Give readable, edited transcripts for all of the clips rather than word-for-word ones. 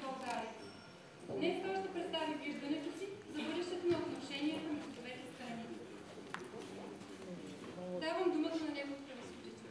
България. Днес той ще представи виждането си за бъдещето на отношенията между двете страни. Давам думата на неговото превъзходителство.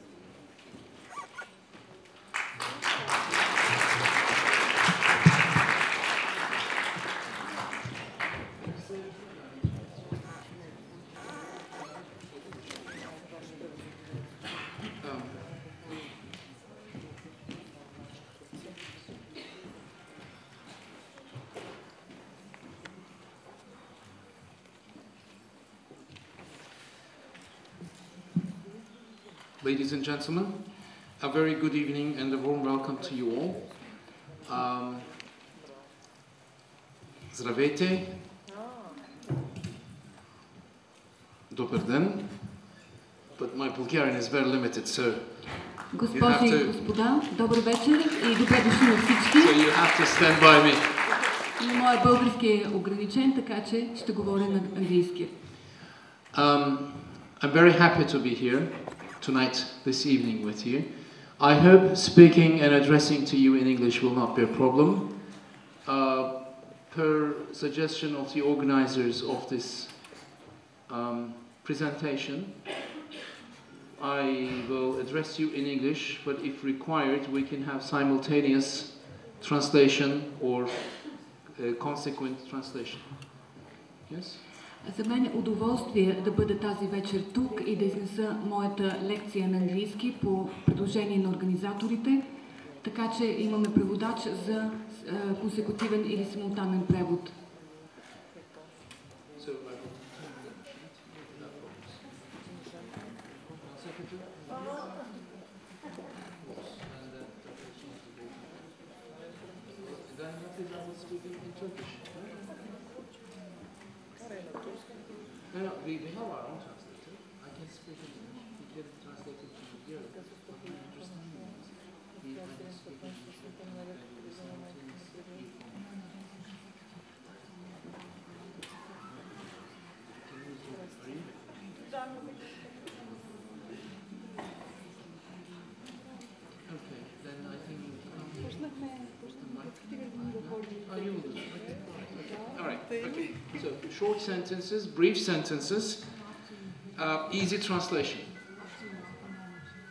Ladies and gentlemen, a very good evening and a warm welcome to you all. Здравейте! Добър ден! But my Bulgarian is very limited, so Госпожи и господа, добър вечер и добре дошли на всички. So you have to stand by me. Моят български е ограничен, така че ще говоря на английски. I'm very happy to be here tonight, this evening with you. I hope speaking and addressing to you in English will not be a problem. Per suggestion of the organizers of this presentation, I will address you in English, but if required, we can have simultaneous translation or consequent translation. Yes? За мен е удоволствие да бъда тази вечер тук и да изнеса моята лекция на английски по предложение на организаторите, така че имаме преводач за консекутивен или симултанен превод. No, we have our own translator. I can speak English. We get it translated to Bulgarian. What we understand is we can speak English and we simultaneously Okay, then I think you will do it. All right, okay. So, short sentences, brief sentences, easy translation.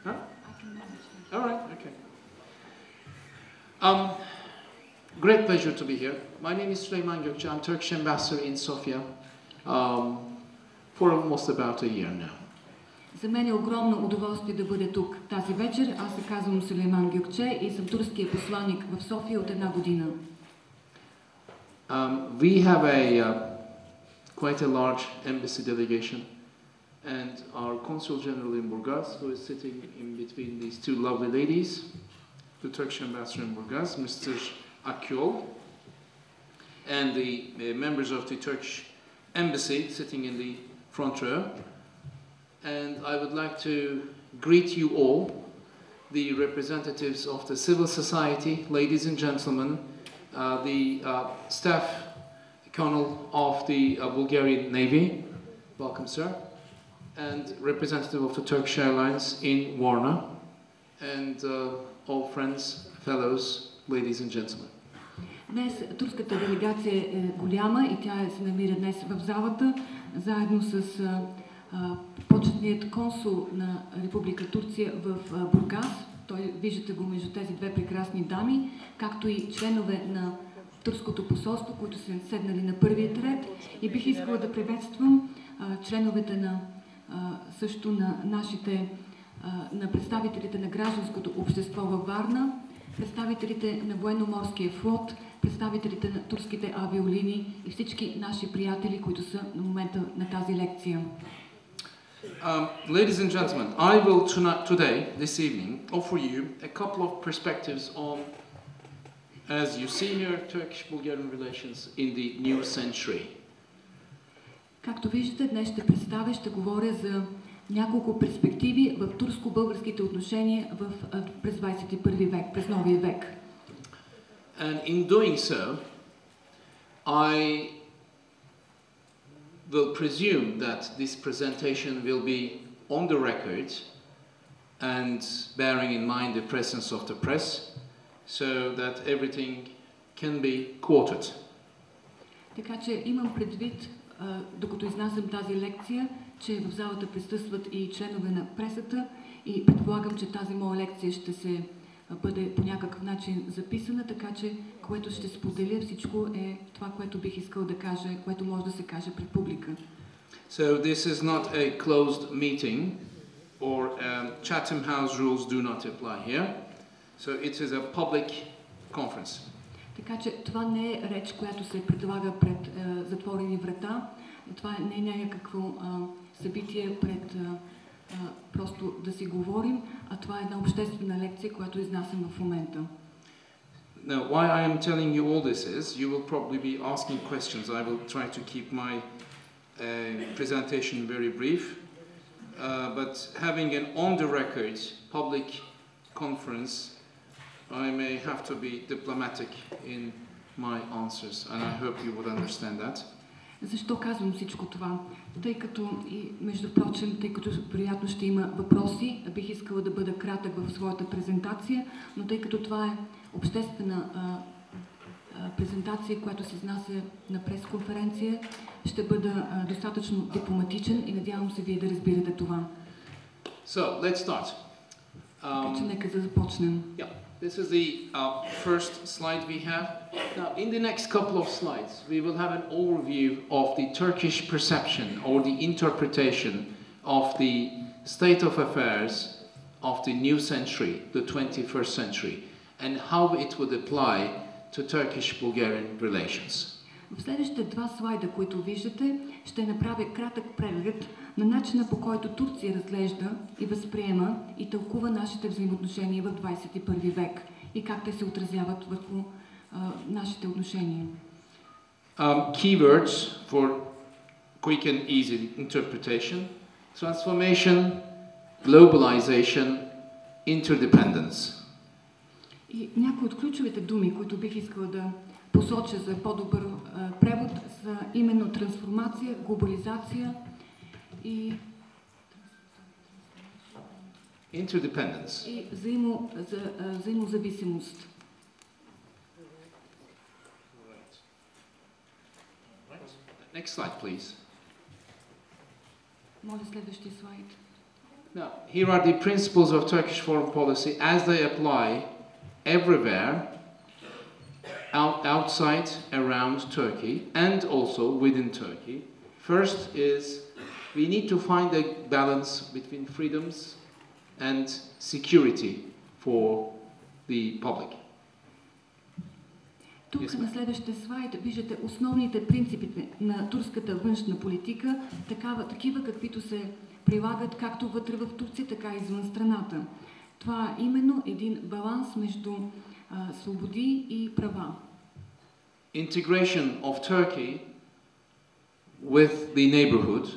Huh? All right, okay. Great pleasure to be here. My name is Süleyman Gökçe. I'm Turkish ambassador in Sofia for almost about a year now. За мен е огромно удоволствие да бъда тук тази вечер. Аз се казвам Сüleyman Гьокче и съм турския посланик в София от една година. We have quite a large embassy delegation, and our consul general in Burgas, who is sitting in between these two lovely ladies, the Turkish ambassador in Burgas, Mr. Akyol, and the members of the Turkish embassy sitting in the front row. And I would like to greet you all, the representatives of the civil society, ladies and gentlemen, the staff colonel of the Bulgarian Navy, welcome sir, and representative of the Turkish Airlines in Varna, and all friends, fellows, ladies and gentlemen. Днес турската делегация е голяма и тя се намира днес в залата, заедно с почетният консул на Република Турция в Бургас. Той, виждате го между тези две прекрасни дами, както и членове на турското посолство, които са седнали на първият ред. И бих искала да приветствам членовете на също на нашите на представителите на гражданското общество във Варна, представителите на военноморския флот, представителите на турските авиолинии и всички наши приятели, които са на момента на тази лекция. Ladies and gentlemen, I will today, this evening, offer you a couple of perspectives on, as you see here, Turkish-Bulgarian relations in the new century. Както виждате, днес ще представя, ще говоря за няколко перспективи в турско-българските отношения през 21 век, през новия век. And in doing so, I will presume that this presentation will be on the record and bearing in mind the presence of the press, so that everything can be quoted. Така че имам предвид, докато изнасям тази лекция, че в залата присъстват и членове на пресата и предполагам, че тази моя лекция ще се бъде по някакъв начин записана, така че което ще споделя всичко е това, което бих искал да кажа, което може да се каже пред публика. So this is not a closed meeting or Chatham House rules do not apply here. So it is a public conference. Така че това не е реч, която се предлага пред затворени врата. Това не е някакво събитие пред просто да си говорим, а това е една обществена лекция, която изнасям в момента. Now, why I am telling you all this is, you will probably be asking questions. I will try to keep my presentation very brief, but having an on-the-record public conference, I may have to be diplomatic in my answers, and I hope you would understand that. Защо казвам всичко това? Тъй като, и между прочим, тъй като вероятно ще има въпроси, бих искала да бъда кратък в своята презентация, но тъй като това е обществена презентация, която се изнася на пресконференция, ще бъда достатъчно дипломатичен и надявам се вие да разбирате това. So, let's start. Така че нека да започнем. Yeah. This is the first slide we have. Now, in the next couple of slides, we will have an overview of the Turkish perception or the interpretation of the state of affairs of the new century, the 21st century, and how it would apply to Turkish-Bulgarian relations. В следващите два слайда, които виждате, ще направя кратък преглед на начина, по който Турция разглежда и възприема и тълкува нашите взаимоотношения в 21 век и как те се отразяват върху нашите отношения. Keywords for quick and easy interpretation: transformation, globalization, interdependence. И някои от ключовите думи, които бих искала да посоча за по-добър превод, са именно трансформация, глобализация и interdependence. И взаимозависимост. Next slide, please. Моля следващия слайд. Now, here are the principles of Turkish foreign policy as they apply everywhere outside, around Turkey, and also within Turkey. First is we need to find a balance between freedoms and security for the public. Тук на следващия слайд виждате основните принципи на турската външна политика, такива каквито се прилагат както вътре в Турция, така и извън страната. Това е именно един баланс между свободи и права. Integration of Turkey with the neighborhood.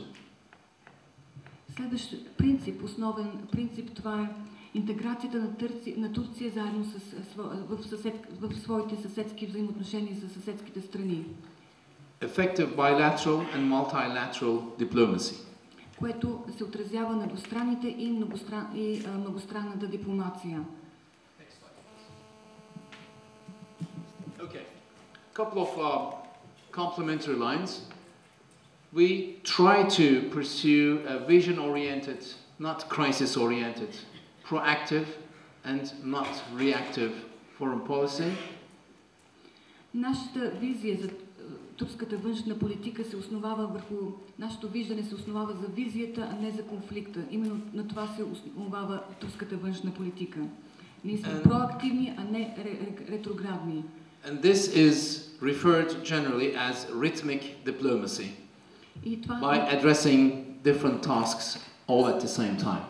Следващ принцип, основен принцип, това е интеграцията на Турция заедно в своите съседски взаимоотношения с съседските страни. Effective bilateral and multilateral diplomacy. Което се отразява на двустранните и многостранната дипломация. Okay. Couple of complementary lines. We try to pursue a vision-oriented, not crisis-oriented, proactive and not reactive foreign policy. Нашата визия за турската външна политика се основава върху, нашето виждане се основава за визията, а не за конфликта. Именно на това се основава турската външна политика. Ние сме проактивни, а не ретроградни. And this is referred generally as rhythmic diplomacy, by addressing different tasks all at the same time.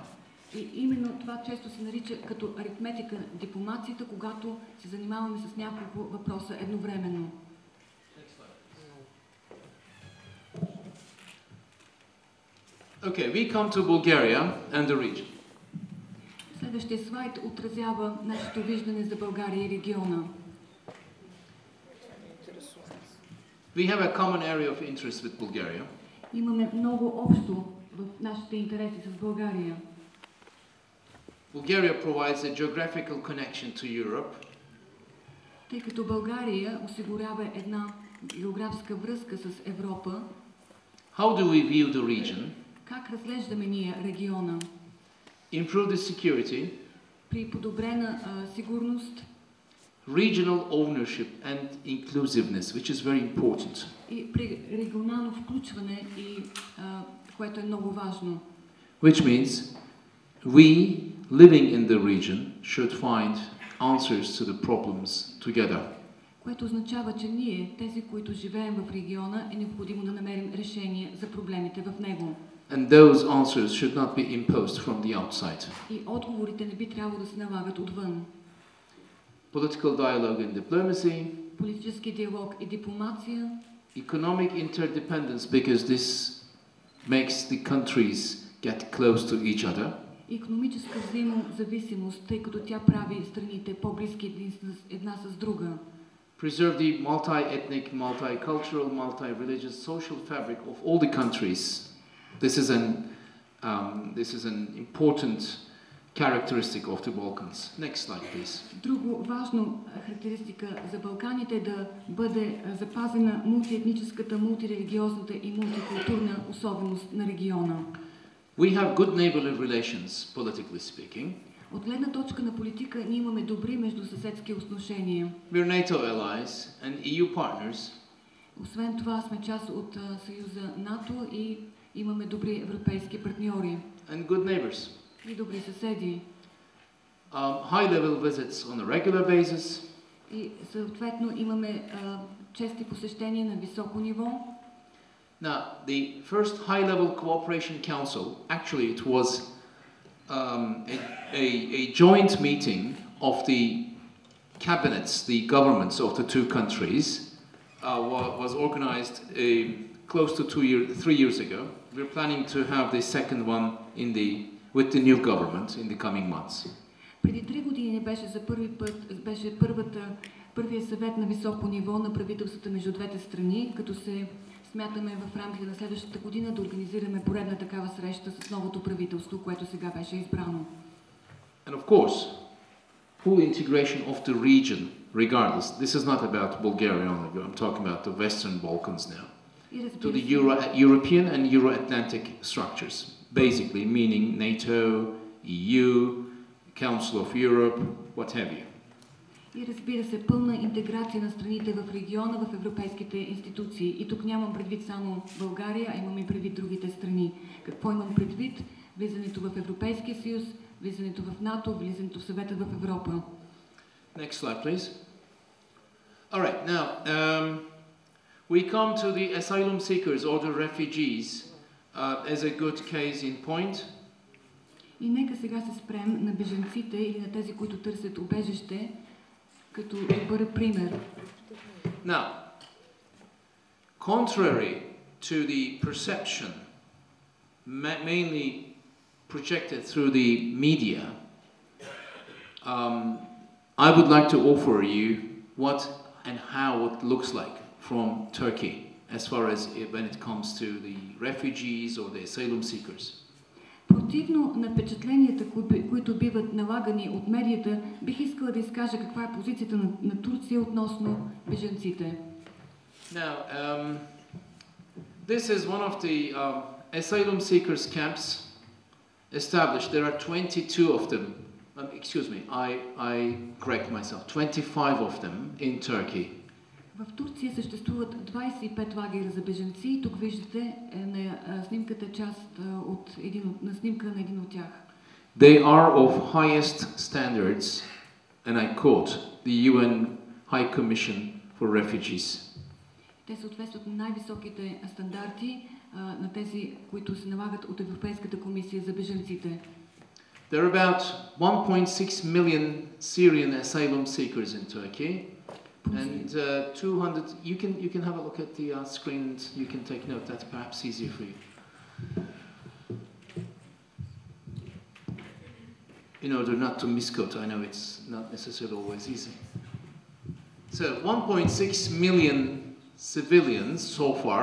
И именно това често се нарича като аритметика дипломацията, когато се занимаваме с няколко въпроса едновременно. Okay, we come to Bulgaria and the region. Следващия слайд отразява нашето виждане за България и региона. We have a common area of interest with Bulgaria. Имаме много общо в нашите интереси с България. Bulgaria provides a geographical connection to Europe. Тъй като България осигурява една географска връзка с Европа, how do we view the region? как разглеждаме ние региона? Improve the security, При подобрена сигурност regional ownership and inclusiveness, which is very important. и при регионално включване, което е много важно. Which means we living in the region should find answers to the problems together. Което означава, че ние, тези, които живеем в региона, е необходимо да намерим решение за проблемите в него. And those answers should not be imposed from the outside. И отговорите не би трябвало да се налагат отвън. Political dialogue and diplomacy, Политически диалог и дипломация, economic interdependence, because this makes the countries get close to each other. икономическа взаимозависимост, тъй като тя прави страните по-близки една с друга. Preserve the multi-ethnic, multicultural, multi-religious social fabric of all the countries. This is an important characteristic of the Balkans. Next slide, please. Друго важно характеристика за Балканите е да бъде запазена мултиетническата, мултирелигиозната и мултикултурна особеност на региона. We have good neighborly relations, politically speaking. От гледна точка на политика ние имаме добри междусъседски отношения. We're NATO allies and EU partners. Освен това сме част от Съюза НАТО и имаме добри европейски партньори. And good neighbors. И добри съседи. High-level visits on a regular basis. И съответно имаме чести посещения на високо ниво. Now, the first high-level cooperation council, actually it was a joint meeting of the cabinets, the governments of the two countries, was organized close to 3 years ago. We're planning to have the second one with the new government in the coming months. Преди 3 години беше за първи път, беше първия съвет на високо ниво на правителствата между двете страни, като се смятаме в рамките на следващата година да организираме поредна такава среща с новото правителство, което сега беше избрано. And of course, full integration of the region, regardless. This is not about Bulgaria only. I'm talking about the Western Balkans now. To the European and Euro-Atlantic structures, basically meaning NATO, EU, Council of Europe, what have you. И разбира се, пълна интеграция на страните в региона, в европейските институции. И тук нямам предвид само България, а имам и предвид другите страни. Какво имам предвид? Влизането в Европейския съюз, влизането в НАТО, влизането в Съвета в Европа. Next slide, please. All right, now we come to the asylum seekers or the refugees as a good case in point. И нека сега се спрем на бежанците или на тези, които търсят убежище, като добър пример. Now, contrary to the perception mainly projected through the media, I would like to offer you what and how it looks like from Turkey as far as when it comes to the refugees or the asylum seekers. Противно на впечатленията, които биват налагани от медията, бих искала да изкажа каква е позицията на Турция относно бежанците. Now, this is one of the asylum seekers camps established. There are 22 of them. Excuse me, I correct myself. 25 of them in Turkey. В Турция съществуват 25 лагера за бежанци. Тук виждате на снимката част на снимка на един от тях. They are of highest standards, and I quote, the UN High Commission for Refugees. Те съответстват на най-високите стандарти на тези, които се налагат от Европейската комисия за бежанците. There are about 1.6 million Syrian asylum seekers in Turkey. And 200, you can have a look at the screen and you can take note. That's perhaps easier for you. In order not to misquote, I know it's not necessarily always easy. So 1.6 million civilians so far.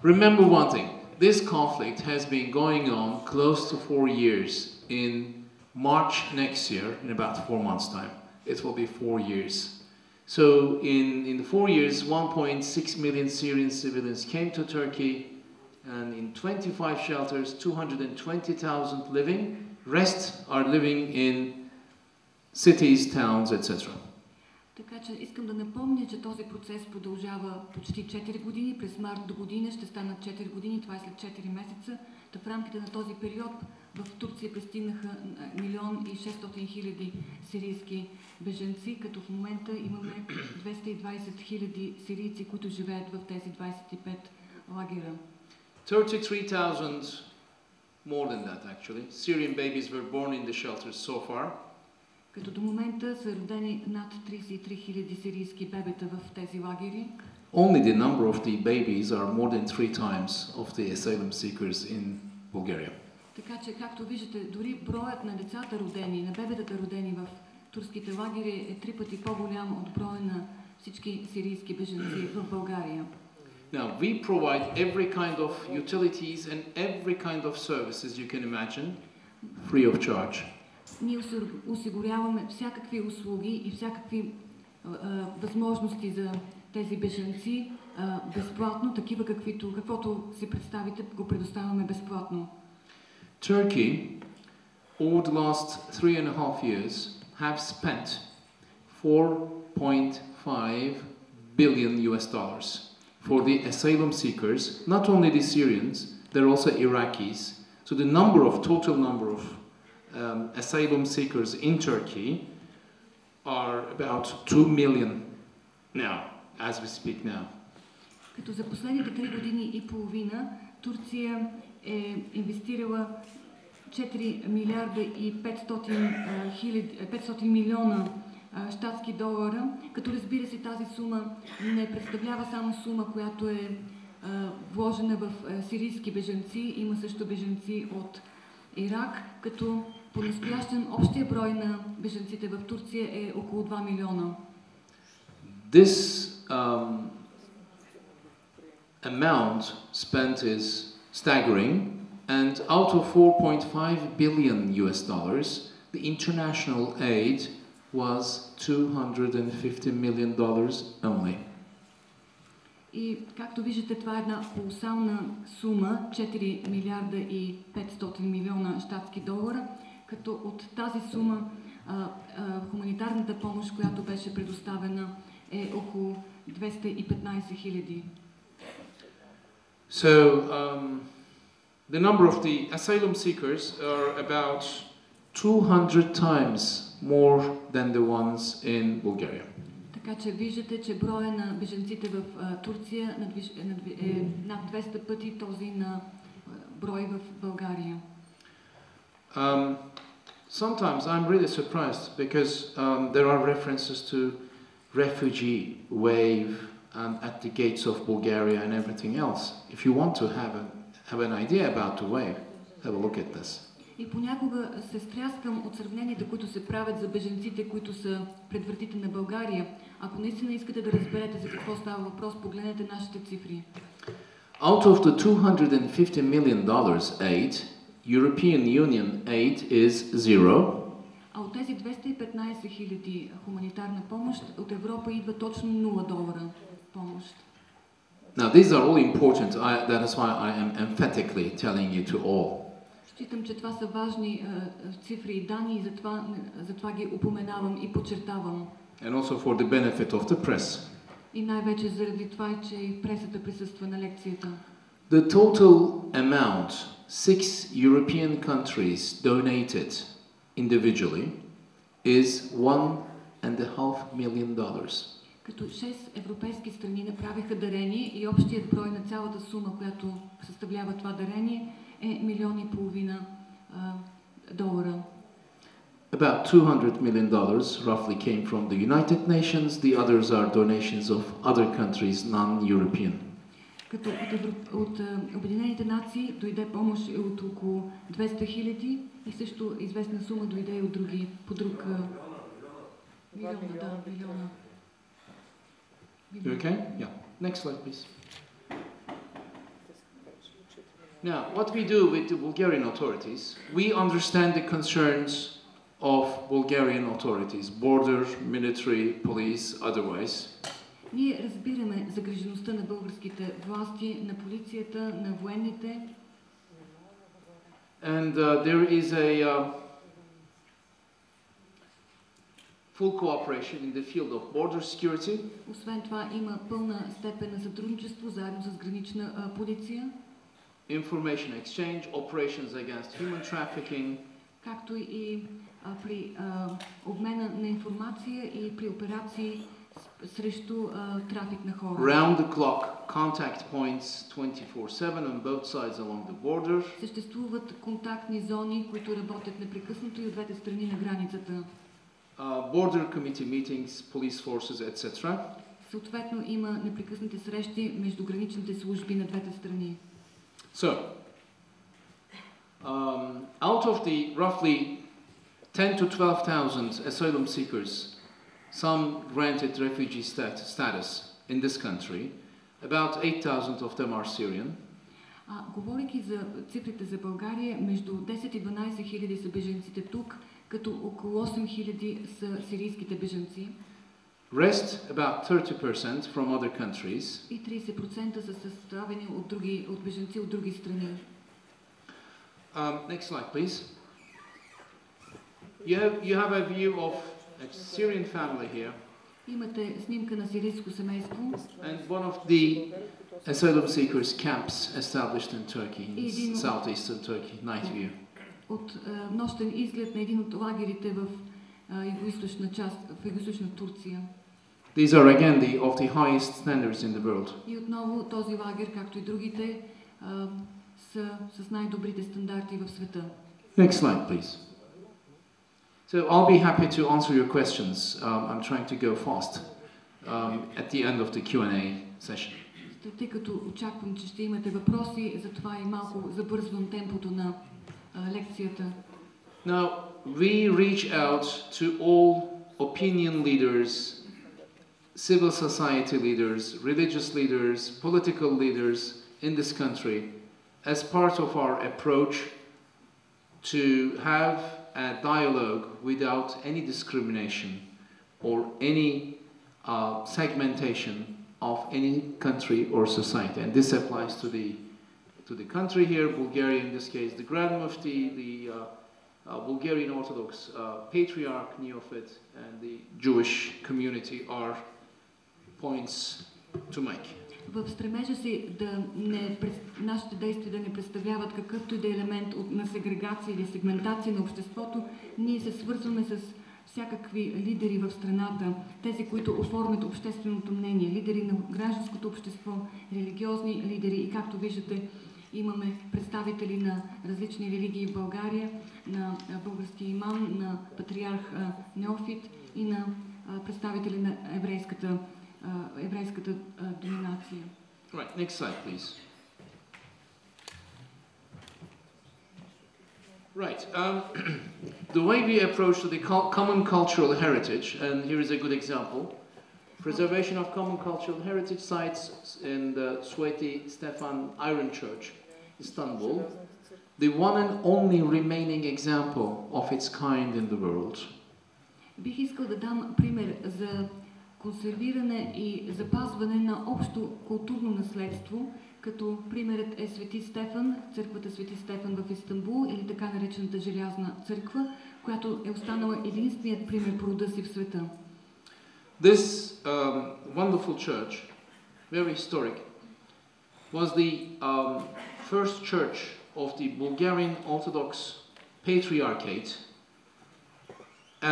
Remember one thing, this conflict has been going on close to 4 years. In March next year, in about 4 months' time, it will be 4 years. So in the 4 years, 1.6 million Syrian civilians came to Turkey, and in 25 shelters, 220,000 living. Rest are living in cities, towns, etc. Така че искам да напомня, че този процес продължава почти 4 години. През март до година ще станат 4 години, това е след 4 месеца. Та в рамките на този период в Турция пристигнаха 1 600 000 сирийски беженци, като в момента имаме 220 000 сирийци, които живеят в тези 25 лагера. 33,000, more than that actually, Syrian babies were born in the shelters so far. Като до момента са родени над 33 000 сирийски бебета в тези лагери. Only the number of the babies are more than 3 times of the asylum seekers in Bulgaria. Така че, както виждате, дори броят на децата родени, на бебетата родени в турските лагери е 3 пъти по-голям от броя на всички сирийски беженци в България. Now, we provide every kind of utilities and every kind of services you can imagine, free of charge. Ние осигуряваме всякакви услуги и всякакви възможности за тези бежанци безплатно, такива каквото си представите, го предоставяме безплатно. Turkey, over the last 3.5 years, have spent 4.5 billion US dollars for the asylum seekers, not only the Syrians, they're also Iraqis. So the total number of asylum seekers in Turkey are about 2 million now, as we speak now. Като за последните 3 години и половина Турция е инвестирала 4 милиарда и 500 милиона щатски долара, като разбира се тази сума не представлява само сума, която е вложена в сирийски бежанци, има също бежанци от Ирак, като по-настоящен общия брой на бежанците в Турция е около 2 милиона. This amount spent is staggering, and out of 4.5 billion US dollars, the international aid was $250 million only. И както виждате, това е една колосална сума, 4 милиарда и 500 милиона щатски долара, като от тази сума хуманитарната помощ, която беше предоставена, е около 215 хиляди. So, the number of the asylum seekers are about 200 times more than the ones in Bulgaria. Така че виждате, че броя на бежанците в Турция е над 200 пъти този на брой в България. Sometimes I'm really surprised because there are references to refugee wave at the gates of Bulgaria and everything else. If you want to have an idea about the wave, have a look at this. И понякога се стряскам от сравненията, които се правят за бежанците, които са пред вратите на България. Ако наистина искате да разберете за какво става въпрос, погледнете нашите цифри. Out of the $250 million aid, European Union aid is zero. А от тези 215 хиляди хуманитарна помощ от Европа идва точно $0 помощ. Now these are all important. That is why I am emphatically telling you to all. Считам, че това са важни цифри и данни и затова ги упоменавам и подчертавам. And also for the benefit of the press. И най-вече заради това, че и пресата присъства на лекцията. The total amount 6 European countries donated individually is $1.5 million. Като 6 европейски страни направиха дарение и общият брой на цялата сума, която съставлява това дарение, е $1,5 милиона долара. About $200 million roughly came from the United Nations. The others are donations of other countries, non-European. Като от Обединените нации дойде помощ от около 200 хиляди и също известна сума дойде и от други, милиона. Okay? Yeah. Next slide, please. Now, what we do with the Bulgarian authorities, we understand the concerns of Bulgarian authorities, border, military, police, otherwise. Ние разбираме загрижеността на българските власти, на полицията, на военните. And there is a full cooperation in the field of border security. Освен това има пълна степен на сътрудничество заедно с гранична полиция. Information exchange, operations against human trafficking. Както и при обмена на информация и при операции срещу трафик на хора. Round the clock contact points 24/7 on both sides along the border. Съществуват контактни зони, които работят непрекъснато и от двете страни на границата. Border committee meetings, police forces, etc. Съответно има непрекъснати срещи между граничните служби на двете страни. So, out of the roughly 10 to 12,000 asylum seekers, some granted refugee status in this country, about 8,000 of them are Syrian. Говорейки за цифрите за България, между 10 и 12 хиляди са беженците тук, като около 8 хиляди са сирийските беженци. Rest about 30% from other countries. И 30% са съставени от беженци от други страни. Next slide, please. You have a view of a Syrian family here. Имате снимка на сирийско семейство. And one of the asylum seekers camps established in Turkey, in southeastern Turkey. Night view. От нощен изглед на един от лагерите в югоизточна част, в югоизточна Турция. These are again of the highest standards in the world. И отново този лагер, както и другите, са с най-добрите стандарти в света. Next slide, please. So I'll be happy to answer your questions. I'm trying to go fast at the end of the Q&A session. Тъй като очаквам, че ще имате въпроси, затова и малко забързвам темпото на лекцията. Now, we reach out to all opinion leaders, civil society leaders, religious leaders, political leaders in this country as part of our approach to have a dialogue without any discrimination or any segmentation of any country or society. And this applies to the country here, Bulgaria in this case, the Grand Mufti, the Bulgarian Orthodox Patriarch, Neophyte, and the Jewish community are points to make. В стремежа си нашите действия да не представляват какъвто и да е елемент на сегрегация или сегментация на обществото, ние се свързваме с всякакви лидери в страната, тези, които оформят общественото мнение, лидери на гражданското общество, религиозни лидери и както виждате, имаме представители на различни религии в България, на българския имам, на патриарх Неофит и на представители на еврейската доминация. Right, next slide, please. Right, the way we approach the common cultural heritage, and here is a good example, preservation of common cultural heritage sites in the Sveti Stefan Iron Church, Istanbul, the one and only remaining example of its kind in the world. Бих искал да дам пример за консервиране и запазване на общо културно наследство, като примерът е Свети Стефан, църквата Свети Стефан в Истанбул или така наречената Желязна църква, която е останала единственият пример по рода си в света. This wonderful church, very historic, was the first church of the Bulgarian Orthodox Patriarchate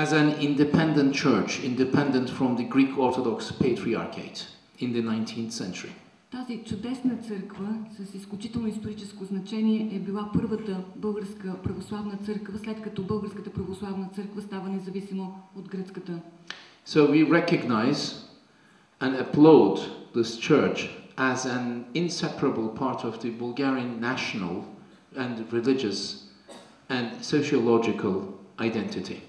as an independent church, independent from the Greek Orthodox Patriarchate in the 19th century. Тази чудесна църква с изключително историческо значение е била първата българска православна църква, след като българската православна църква става независимо от гръцката. So we recognize and applaud this church as an inseparable part of the Bulgarian national and religious and sociological identity.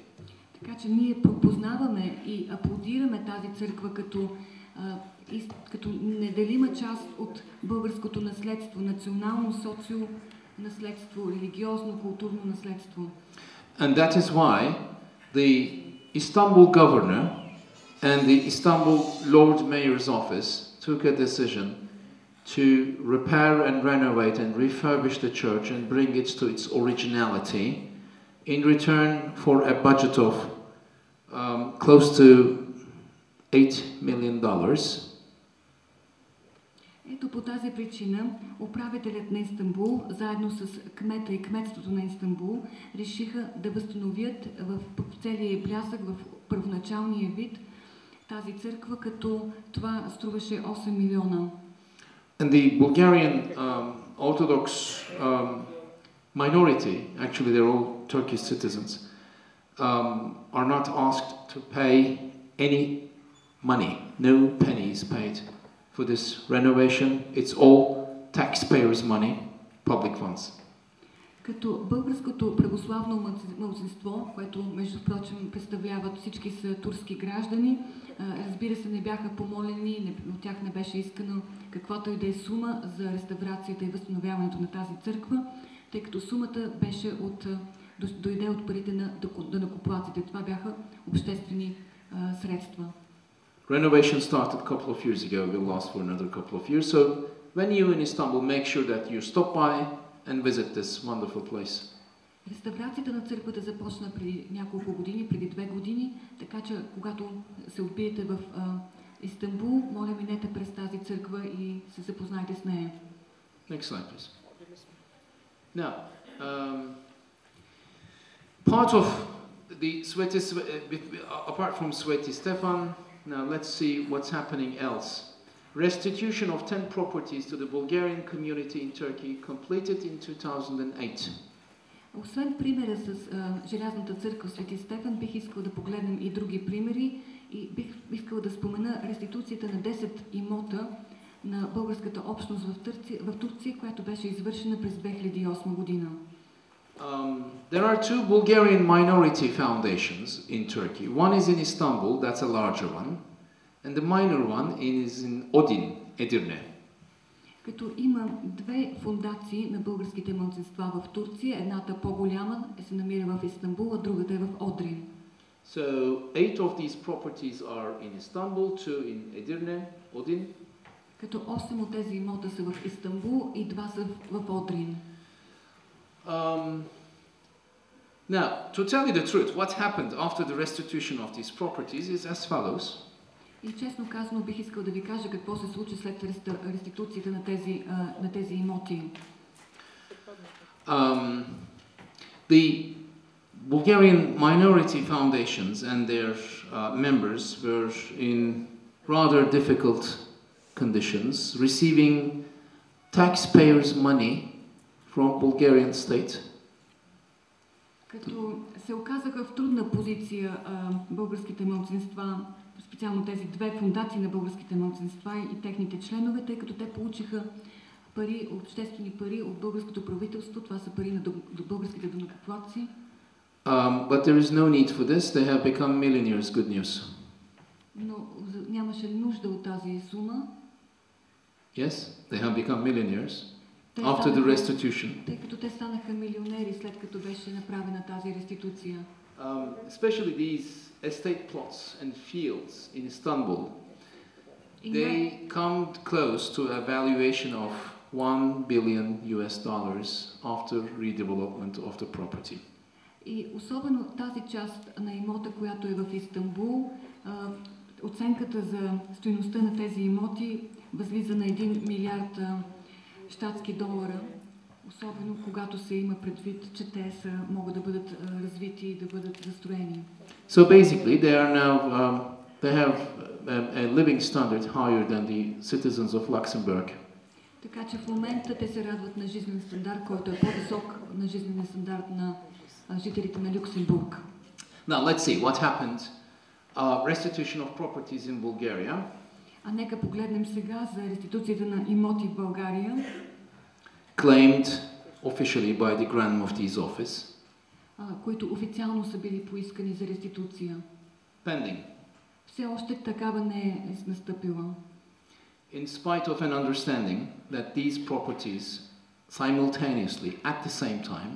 Така че ние пропознаваме и аплодираме тази църква като неделима част от българското наследство, национално наследство, религиозно, културно наследство. And that is why the Istanbul governor and the Istanbul Lord Mayor's office took a decision to repair and renovate and refurbish the church and bring it to its originality in return for a budget of close to $8 million. Ето по тази причина управителят на Истанбул, заедно с кмета и кметството на Истанбул, решиха да възстановят в целия блясък, в първоначалния вид тази църква, като това струваше 8 милиона. And the Bulgarian Orthodox minority, actually they're all Turkish citizens, are not asked to pay any money. No pennies paid for this renovation. It's all taxpayers' money, public funds. Като българското православно малцинство, което между прочим представляват всички са турски граждани, разбира се, не бяха помолени, от тях не беше искано каквато и да е сума за реставрацията и възстановяването на тази църква, тъй като сумата беше дойде от парите на данъкоплатците. Това бяха обществени средства. Renovation started a couple of years ago, will last for another couple of years. So when you're in Istanbul, make sure that you stop by and visit this wonderful place. Реставрацията на църквата започна преди няколко години, преди 2 години, така че когато се отбиете в Истанбул, моля минете през тази църква и се запознайте с нея. Next slide, please. Now, part of the apart from Sveti Stefan, now let's see what's happening else. Restitution of 10 properties to the Bulgarian community in Turkey completed in 2008. Освен примера с Желязната църква Свети Стефан, бих искал да погледнем и други примери и бих искал да спомена реституцията на 10 имота на българската общност в Турция, която беше извършена през 2008 година. There are 2 Bulgarian minority foundations in Turkey. One is in Istanbul, that's a larger one, and the minor one is in Odin, Edirne. Като има 2 фундации на българските малцинства в Турция, едната по-голяма се намира в Истанбул, а другата е в Одрин. So 8 of these properties are in Istanbul, 2 in Edirne, Odin. Като 8 от тези имота са в Истанбул и 2 са в Одрин. Now, to tell you the truth, what happened after the restitution of these properties is as follows. И честно казано бих искал да ви кажа какво се случи след реституцията на тези имоти. The Bulgarian minority foundations and their members were in rather difficult conditions, receiving taxpayers' money from Bulgarian state. Като се оказаха в трудна позиция българските малцинства, специално тези 2 фундации на българските малцинства и техните членове, тъй като те получиха пари, обществени пари от българското правителство, това са пари на българските данъкоплатци. But there is no need for this. They have become millionaires. Good news. Но нямаше нужда от тази сума. Yes, they have become millionaires after the restitution. Тъй като те станаха милионери след като беше направена тази реституция. Especially these estate plots and fields in Istanbul, they come close to a valuation of $1 billion after redevelopment of the property. И особено тази част на имота, която е в Истанбул, оценката за стойността на тези имоти възлиза на $1 милиард щатски долара, особено когато се има предвид, че те могат да бъдат развити и да бъдат застроени. So basically they are now they have a living standard higher than the citizens of Luxembourg. Така че в момента те се радват на жизнен стандарт, който е по-висок на жизнения стандарт на жителите на Люксембург. Now let's see what happened. Restitution of properties in Bulgaria. А нека погледнем сега за реституцията на имоти в България. Claimed officially by the Grand Mufti's office. Които официално са били поискани за реституция. Pending. Все още такава не е настъпила. In spite of an understanding that these properties simultaneously at the same time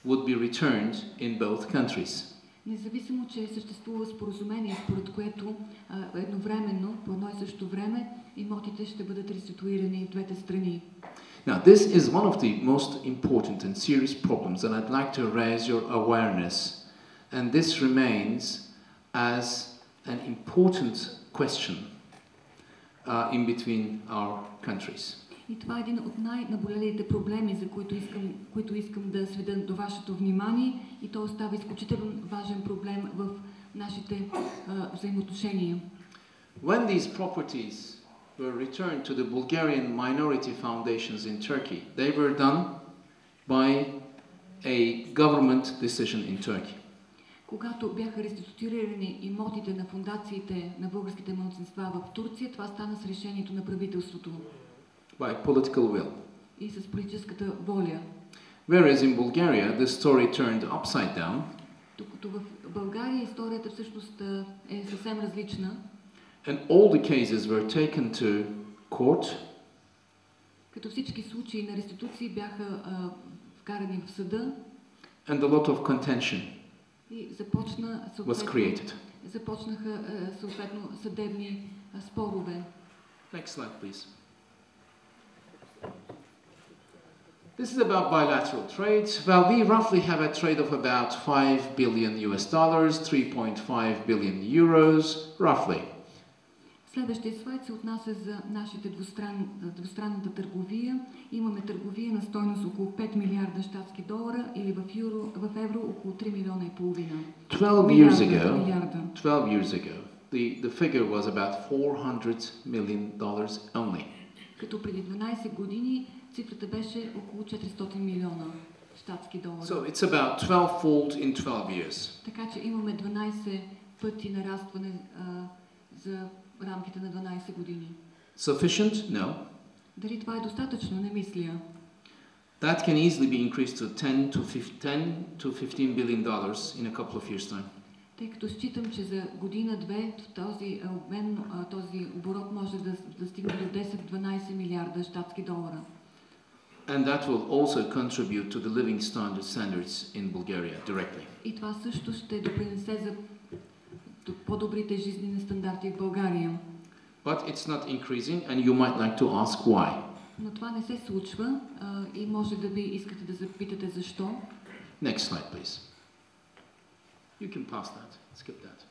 would be returned in both countries. Независимо, че съществува споразумение, според което едновременно, по едно и също време, имотите ще бъдат реституирани в двете страни. Now, this is one of the most important and serious problems, and I'd like to raise your awareness. And this remains as an important question in between our countries. И това е един от най-наболелите проблеми, за които искам да сведа до вашето внимание, и то остава изключително важен проблем в нашите взаимоотношения. When these properties were returned to the Bulgarian minority foundations in Turkey, they were done by a government decision in Turkey. Когато бяха реституирани имотите на фундациите на българските малцинства в Турция, това стана с решението на правителството. By political will. И с политическата воля. Whereas in Bulgaria the story turned upside down. Докато в България историята всъщност е съвсем различна. And all the cases were taken to court. Като всички случаи на реституции бяха вкарани в съда. And a lot of contention И започнаха съответно съдебни спорове. Next slide, please. This is about bilateral trade. Well, we roughly have a trade of about 5 billion US dollars, 3.5 billion euros, roughly. Следващия слайд се отнася за нашите двустранната търговия. Имаме търговия на стойност около 5 милиарда щатски долара или в евро около 3 милиона и половина. 12 years ago, the figure was about 400 million dollars only. Като преди 12 години цифрата беше около 400 милиона щатски долара. So it's about 12-fold in 12 years. Така че имаме 12 пъти нарастване за рамките на 12 години. Sufficient? No. Дали това е достатъчно? Не мисля. That can easily be increased to 10 to 15 billion dollars in a couple of years' time. Тъй като считам, че за година-две този оборот може да стигне до 10-12 милиарда щатски долара. And that will also contribute to the living standards in Bulgaria directly. И това също ще допринесе за по-добрите жизнени стандарти в България. But it's not increasing and you might like to ask why. Но това не се случва и може да би искате да запитате защо. Next slide, please. You can pass that. Skip that.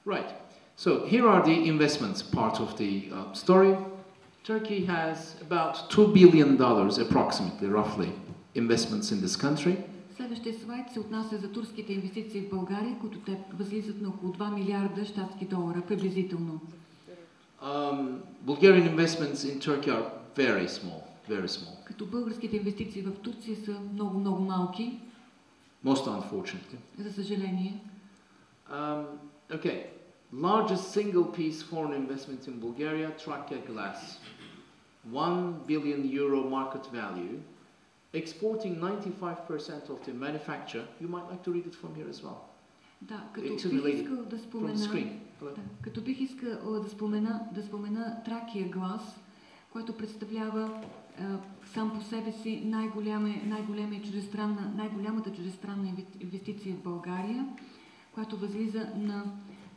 Right. So here are the investments part of the story. Turkey has about $2 billion approximately, roughly, investments in this country. Следващия слайд се отнася за турските инвестиции в България, които те възлизат на около 2 милиарда щатски долара, приблизително. Bulgarian investments in Turkey are very small, very small. Като българските инвестиции в Турция са много малки. Most unfortunately. За съжаление. Okay. Largest single piece foreign investment in Bulgaria, Trakia Glass. 1 billion euro market value. Exporting 95% of the manufacture. You might like to read it from here as well. Да, като бих искал да спомена Тракия Глас, който представлява сам по себе си най-голямата чуждестранна инвестиция в България, която възлиза на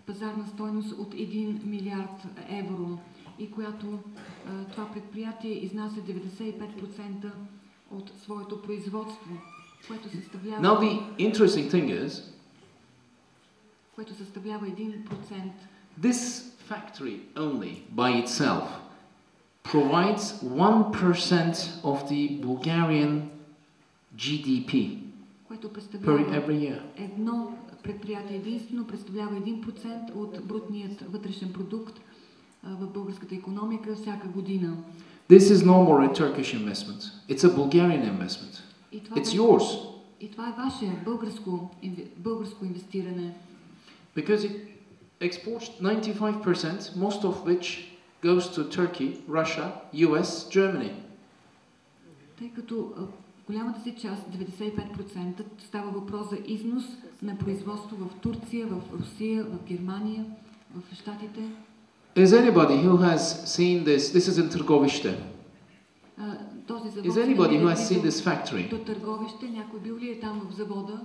пазарна стойност от 1 милиард евро и която това предприятие изнася 95% от своето производство, което съставлява... Now the interesting thing is, което съставлява 1%. This factory only by itself provides 1% of the Bulgarian GDP per every year. Едно предприятие единствено представлява 1% от брутният вътрешен продукт в българската икономика всяка година. This is no more a Turkish investment. It's a Bulgarian investment. It's yours. И това е ваше българско инвестиране. Because it exports 95%, most of which goes to Turkey, Russia, US, Germany. Тъй като голямата си част, 95%, става въпрос за износ на производство в Турция, в Русия, в Германия, в Щатите. Is anybody who has seen this? This is in Turgoviste. Is anybody who has seen this factory? До Търговище, някой бил ли е там в завода?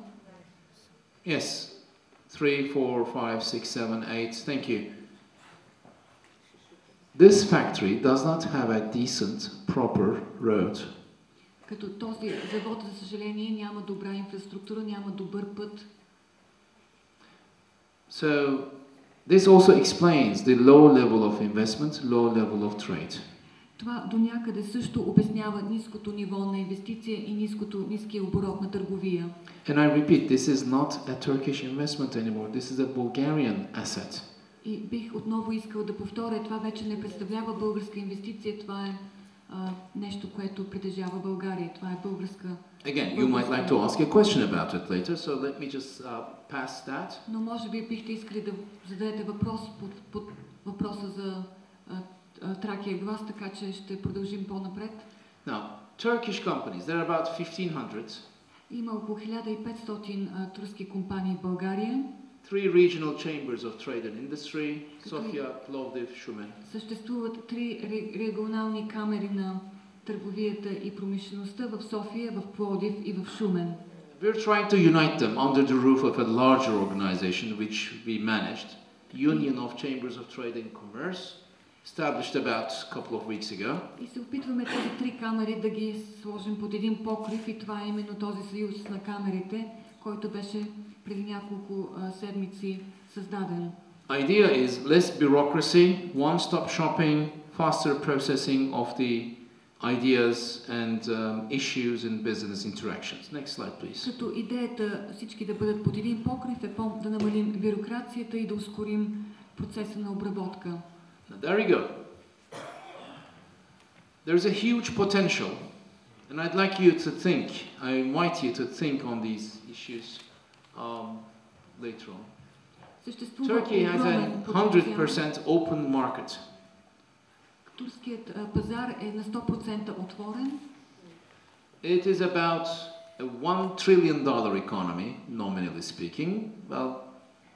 Yes. 3, 4, 5, 6, 7, 8. Thank you. This factory does not have a decent, proper road. Като този завод, за съжаление, няма добра инфраструктура, няма добър път. So this also explains the low level of investment, low level of trade. Това до някъде също обяснява ниското ниво на инвестиция и ниския оборот на търговия. And I repeat, this is not a Turkish investment anymore. This is a Bulgarian asset. И бих отново искал да повторя, това вече не представлява българска инвестиция, това е нещо, което притежава България. Това е българска. Again, you might like to ask a question about it later, so let me just pass that. Но може би бихте искали да зададете въпрос под въпроса за Тракия глас, така че ще продължим по-напред. Now, Turkish companies, there are about 1,500. Има около 1500 турски компании в България. 3 regional chambers of trade and industry, Sofia, Plovdiv, Shumen. Съществуват 3 регионални камери на търговията и промишлеността в София, в Пловдив и в Шумен. We're trying to unite them under the roof of a larger organization which we managed, Union of Chambers of Trade and Commerce, established about a couple of weeks ago. И се опитваме тези 3 камери да ги сложим под един покрив и това е именно този съюз на камерите, който беше преди няколко седмици създаден. Idea is less bureaucracy, one-stop shopping, faster processing of the ideas and issues in business interactions. Next slide, please. Като идеята всички да бъдат под един покрив е да намалим бюрокрацията и да ускорим процеса на обработка. Now, there we go. There's a huge potential, and I'd like you to think, I invite you to think on these issues later on. Turkey has a 100% open market. Турският пазар е на 100% отворен. It is about a $1 trillion economy, nominally speaking. Well,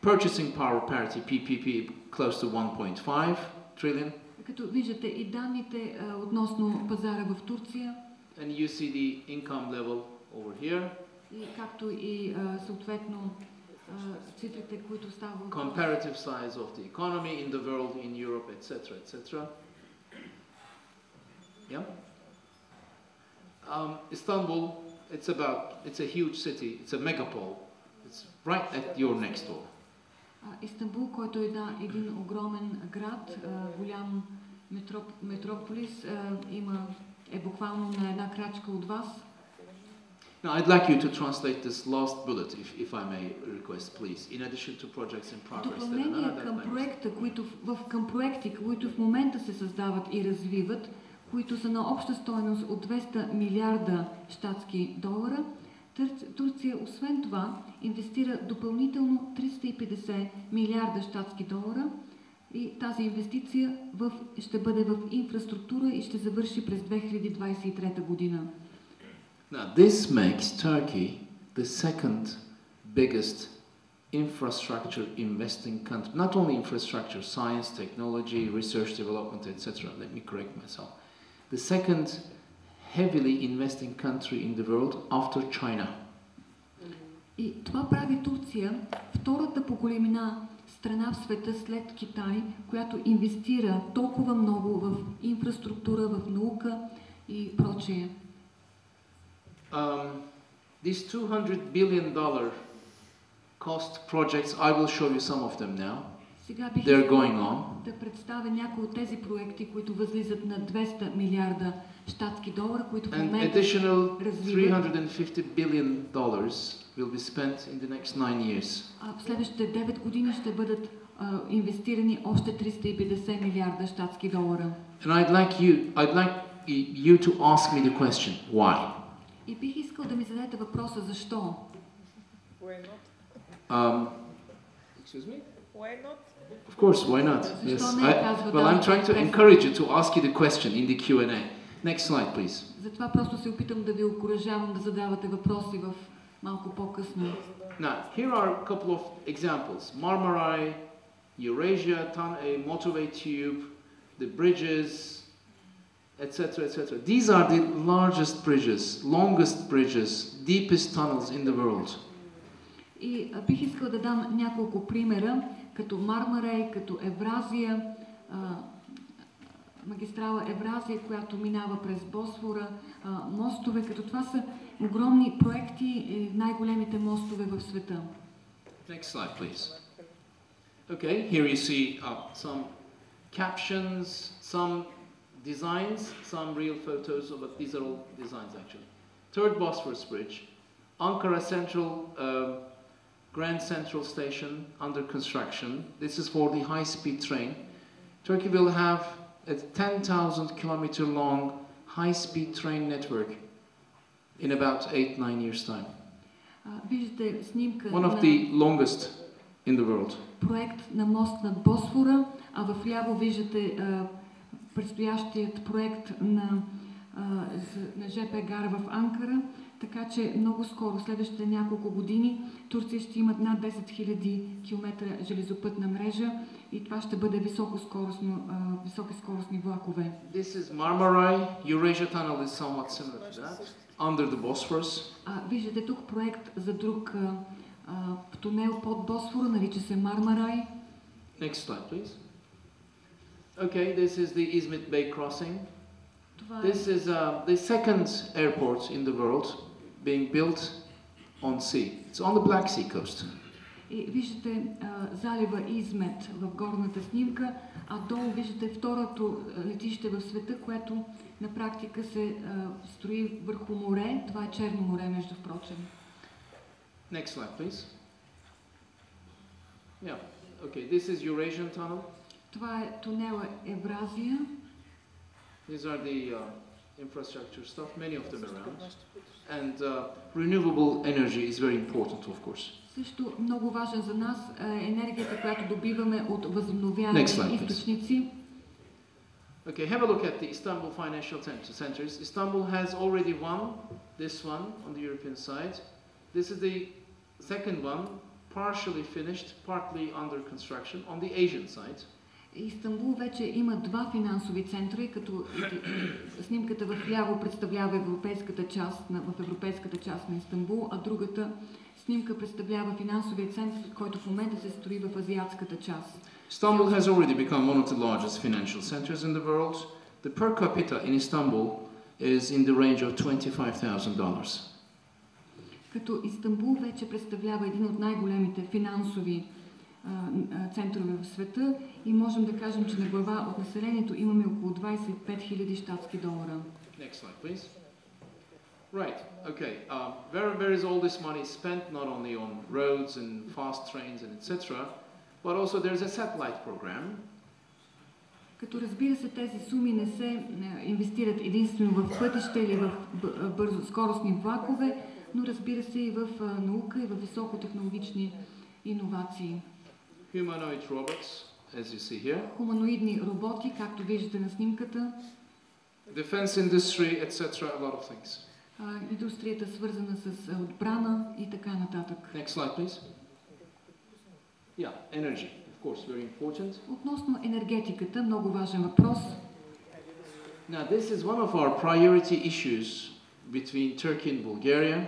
purchasing power parity, PPP, close to 1.5 trillion. Като виждате и данните относно пазара в Турция. And you see the income level over here. И както и съответно цифрите, които стават. Comparative size of the economy in the world, in Europe, etc., etc. Yeah. Istanbul, it's a huge city. It's a megapole. It's right at your next door. Истанбул, който е един огромен град, голям метрополис, е буквално на една крачка от вас. Now, I'd like you to translate this last bullet, if I may request, please. In addition to projects in progress. Допълнение към проекти, които в момента се създават и развиват, които са на обща стойност от 200 милиарда щатски долара, Турция, освен това, инвестира допълнително 350 милиарда щатски долара и тази инвестиция ще бъде в инфраструктура и ще завърши през 2023 година. Now, this makes Turkey the second biggest infrastructure investing country. Not only infrastructure, science, technology, research, development, etc. Let me correct myself. The second heavily investing country in the world after China. И това прави Турция втората по големина страна в света след Китай, която инвестира толкова много в инфраструктура, в наука и прочее. These $200 billion cost projects, I will show you some of them now. Сега бих да представя някои от тези проекти, които възлизат на 200 милиарда щатски долара, които в момента additional $350 billion will be spent in the next 9 years. В следващите 9 години ще бъдат инвестирани още 350 милиарда щатски долара. And I'd like you to ask me the question, why? И бих искал да ми зададете въпроса защо. Why not? Excuse me? Why not? Of course, why not? Yes. Well, I'm trying to encourage you to ask you the question in the Q&A. Next slide, please. Затова просто се опитам да ви окуражавам да задавате въпроси в малко по-късно. Now, here are a couple of examples. Marmaray, Eurasia, a motorway tube, the bridges, etc., etc. These are the largest bridges, longest bridges, deepest tunnels in the world. И бих искала да дам няколко примера, като Мармарей, като Евразия, магистрала Евразия, която минава през Босфора, мостове, като това са огромни проекти и най-големите мостове в света. Next slide, please. Okay, here you see some captions, some designs, some real photos, but these are all designs actually. Third Bosphorus Bridge, Ankara Central, Grand Central Station under construction. This is for the high-speed train. Turkey will have a 10,000 kilometer long high-speed train network in about 8-9 years' time. Виждате снимка One of the longest in the world. Проект на мост над Босфора, а в ляво виждате предстоящият проект на ЖП гара в Анкара, така че много скоро, следващите няколко години, Турция ще имат над 10 000 км железопътна мрежа и това ще бъде високоскоростни влакове. This is Marmaray. Eurasia Tunnel is somewhat similar to that, under the Bosphorus. Виждате тук проект за друг тунел под Босфора, нарича се Мармарай. Next slide, please. Okay, this is the Izmit Bay crossing. This is the second airport in the world being built on sea. It's on the Black Sea coast. И виждате залива Измет в горната снимка, а долу виждате второто летище в света, което на практика се строи върху море. Това е Черно море, между впрочем. Next slide, please. Yeah. Okay, this is Eurasian Tunnel. Това е тунела Евразия. These are the infrastructure stuff, many of them around. And renewable energy is very important, of course. Също много важен за нас е енергията, която добиваме от възобновяеми източници. Okay, have a look at the Istanbul financial centers. Istanbul has already won this one on the European side. This is the second one, partially finished, partly under construction on the Asian side. Истанбул вече има два финансови центъра, като снимката в ляво представлява европейската част на Истанбул, а другата снимка представлява финансовия център, който в момента се строи в азиатската част. Istanbul has already become one of the largest financial centers in the world. The per capita in Istanbul is in the range of $25,000. Като Истанбул вече представлява един от най-големите финансови центрове в света и можем да кажем, че на глава от населението имаме около 25 000 щатски долара. Next slide, please. Right, okay. Where is all this money spent, not only on roads and fast trains and etc., but also there's a satellite program. Като разбира се, тези суми не се инвестират единствено в пътища или в бързоскоростни влакове, но разбира се и в наука и в високотехнологични иновации. Humanoid robots, as you see here. Хуманоидни роботи, както виждате на снимката. Defense industry, etc., a lot of things. Индустрията свързана с отбрана и така нататък. Next slide, please. Yeah, energy, of course, very important. Относно енергетиката, много важен въпрос. Now, this is one of our priority issues between Turkey and Bulgaria.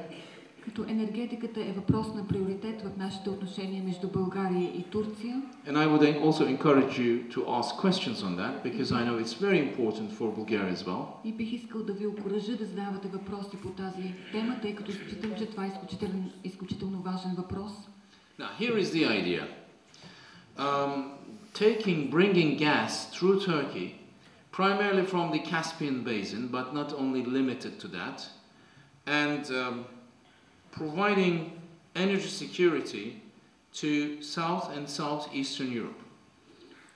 Като енергетиката е въпрос на приоритет в нашите отношения между България и Турция. And I would also encourage you to ask questions on that, because I know it's very important for Bulgaria as well. И бих искал да ви окуража да задавате въпроси по тази тема, тъй като считам, че това е изключително важен въпрос. Now, here is the idea. Bringing gas through Turkey, primarily from the Caspian Basin, but not only limited to that, and providing energy security to South and Southeastern Europe.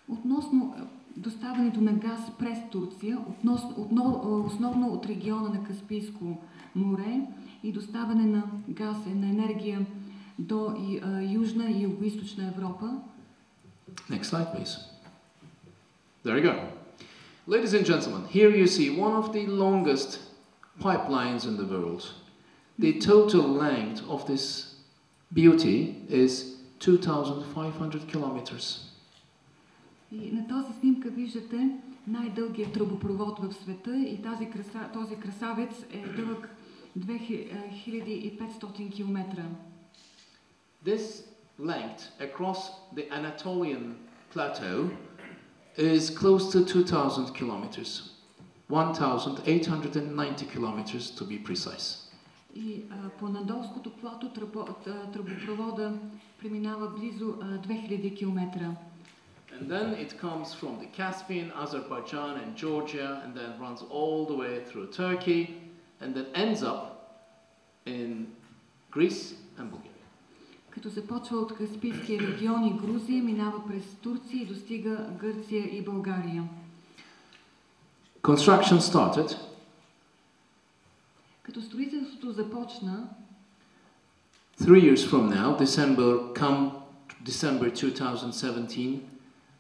Относно доставянето на газ през Турция, основно от региона на Каспийско море и доставяне на газ и на енергия до Южна и Югоизточна Европа. Next slide, please. There you go. Ladies and gentlemen, here you see one of the longest pipelines in the world. The total length of this beauty is 2,500 kilometers. И на този снимка виждате най-дългият тръбопровод в света и този красавец е дълъг 2500 км. This length across the Anatolian plateau is close to 2,000 kilometers. 1,890 kilometers to be precise. И по Надолското плато тръбопровода преминава близо 2000 километра. And then it comes from the Caspian, Azerbaijan and Georgia, and then runs all the way through Turkey, and then ends up in Greece and Bulgaria. Като започва от Каспийския регион и Грузия, минава през Турция и достига Гърция и България. Construction started. Като строителството започна, 3 years from now, December 2017,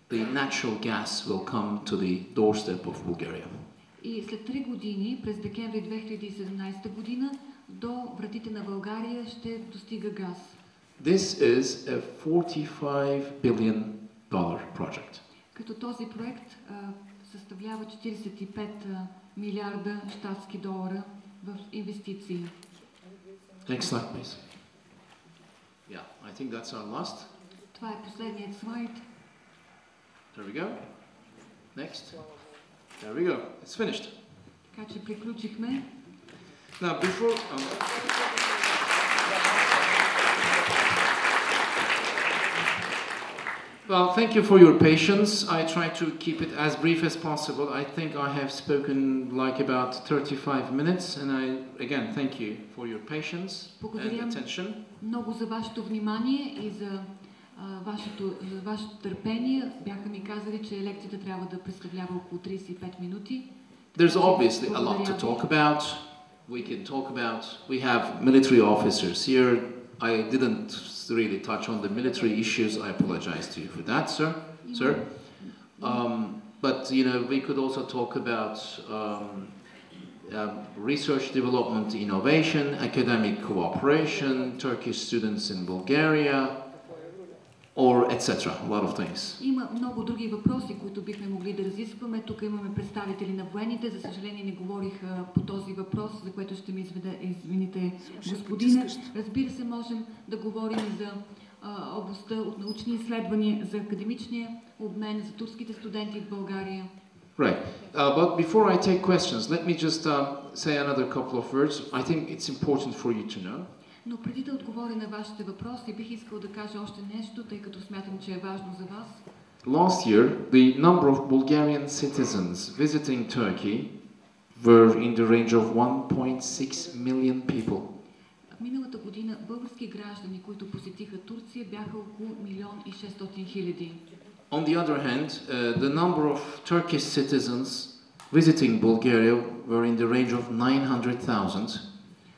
the natural gas will come to the doorstep of Bulgaria. И след 3 години, през декември 2017 година, до вратите на България ще достига газ. This is a $45 billion project. Като този проект съставлява 45 милиарда щатски долара в инвестиции. Next slide, please. Yeah, I think that's our last. Това е последният слайд. There we go. Next. There we go. It's finished. Така че приключихме. Now, before... Well, thank you for your patience. I try to keep it as brief as possible. I think I have spoken like about 35 minutes, and I, again, thank you for your patience and attention. Много за вашето внимание и за вашето търпение. Бяха ми казали, че лекцията трябва да представлява около 35 минути. There's obviously a lot to talk about. We can talk about, we have military officers here. I didn't really touch on the military issues. I apologize to you for that, sir. But you know, we could also talk about research, development, innovation, academic cooperation, Turkish students in Bulgaria, or etc. A lot of things. Има много други въпроси, които бихме могли да разискваме. Тук имаме представители на военните. За съжаление не говорих по този въпрос, за което ще ми извините, господине. Разбира се, можем да говорим за областта от научни изследвания, за академичния обмен, за турските студенти в България. Right. But before I take questions, let me just say another couple of words. I think it's important for you to know. Но преди да отговоря на вашите въпроси, бих искал да кажа още нещо, тъй като смятам, че е важно за вас. Last year, the number of Bulgarian citizens visiting Turkey were in the range of 1.6 million people. Миналата година български граждани, които посетиха Турция, бяха около 1,6 милиона. On the other hand, the number of Turkish citizens visiting Bulgaria were in the range of 900,000.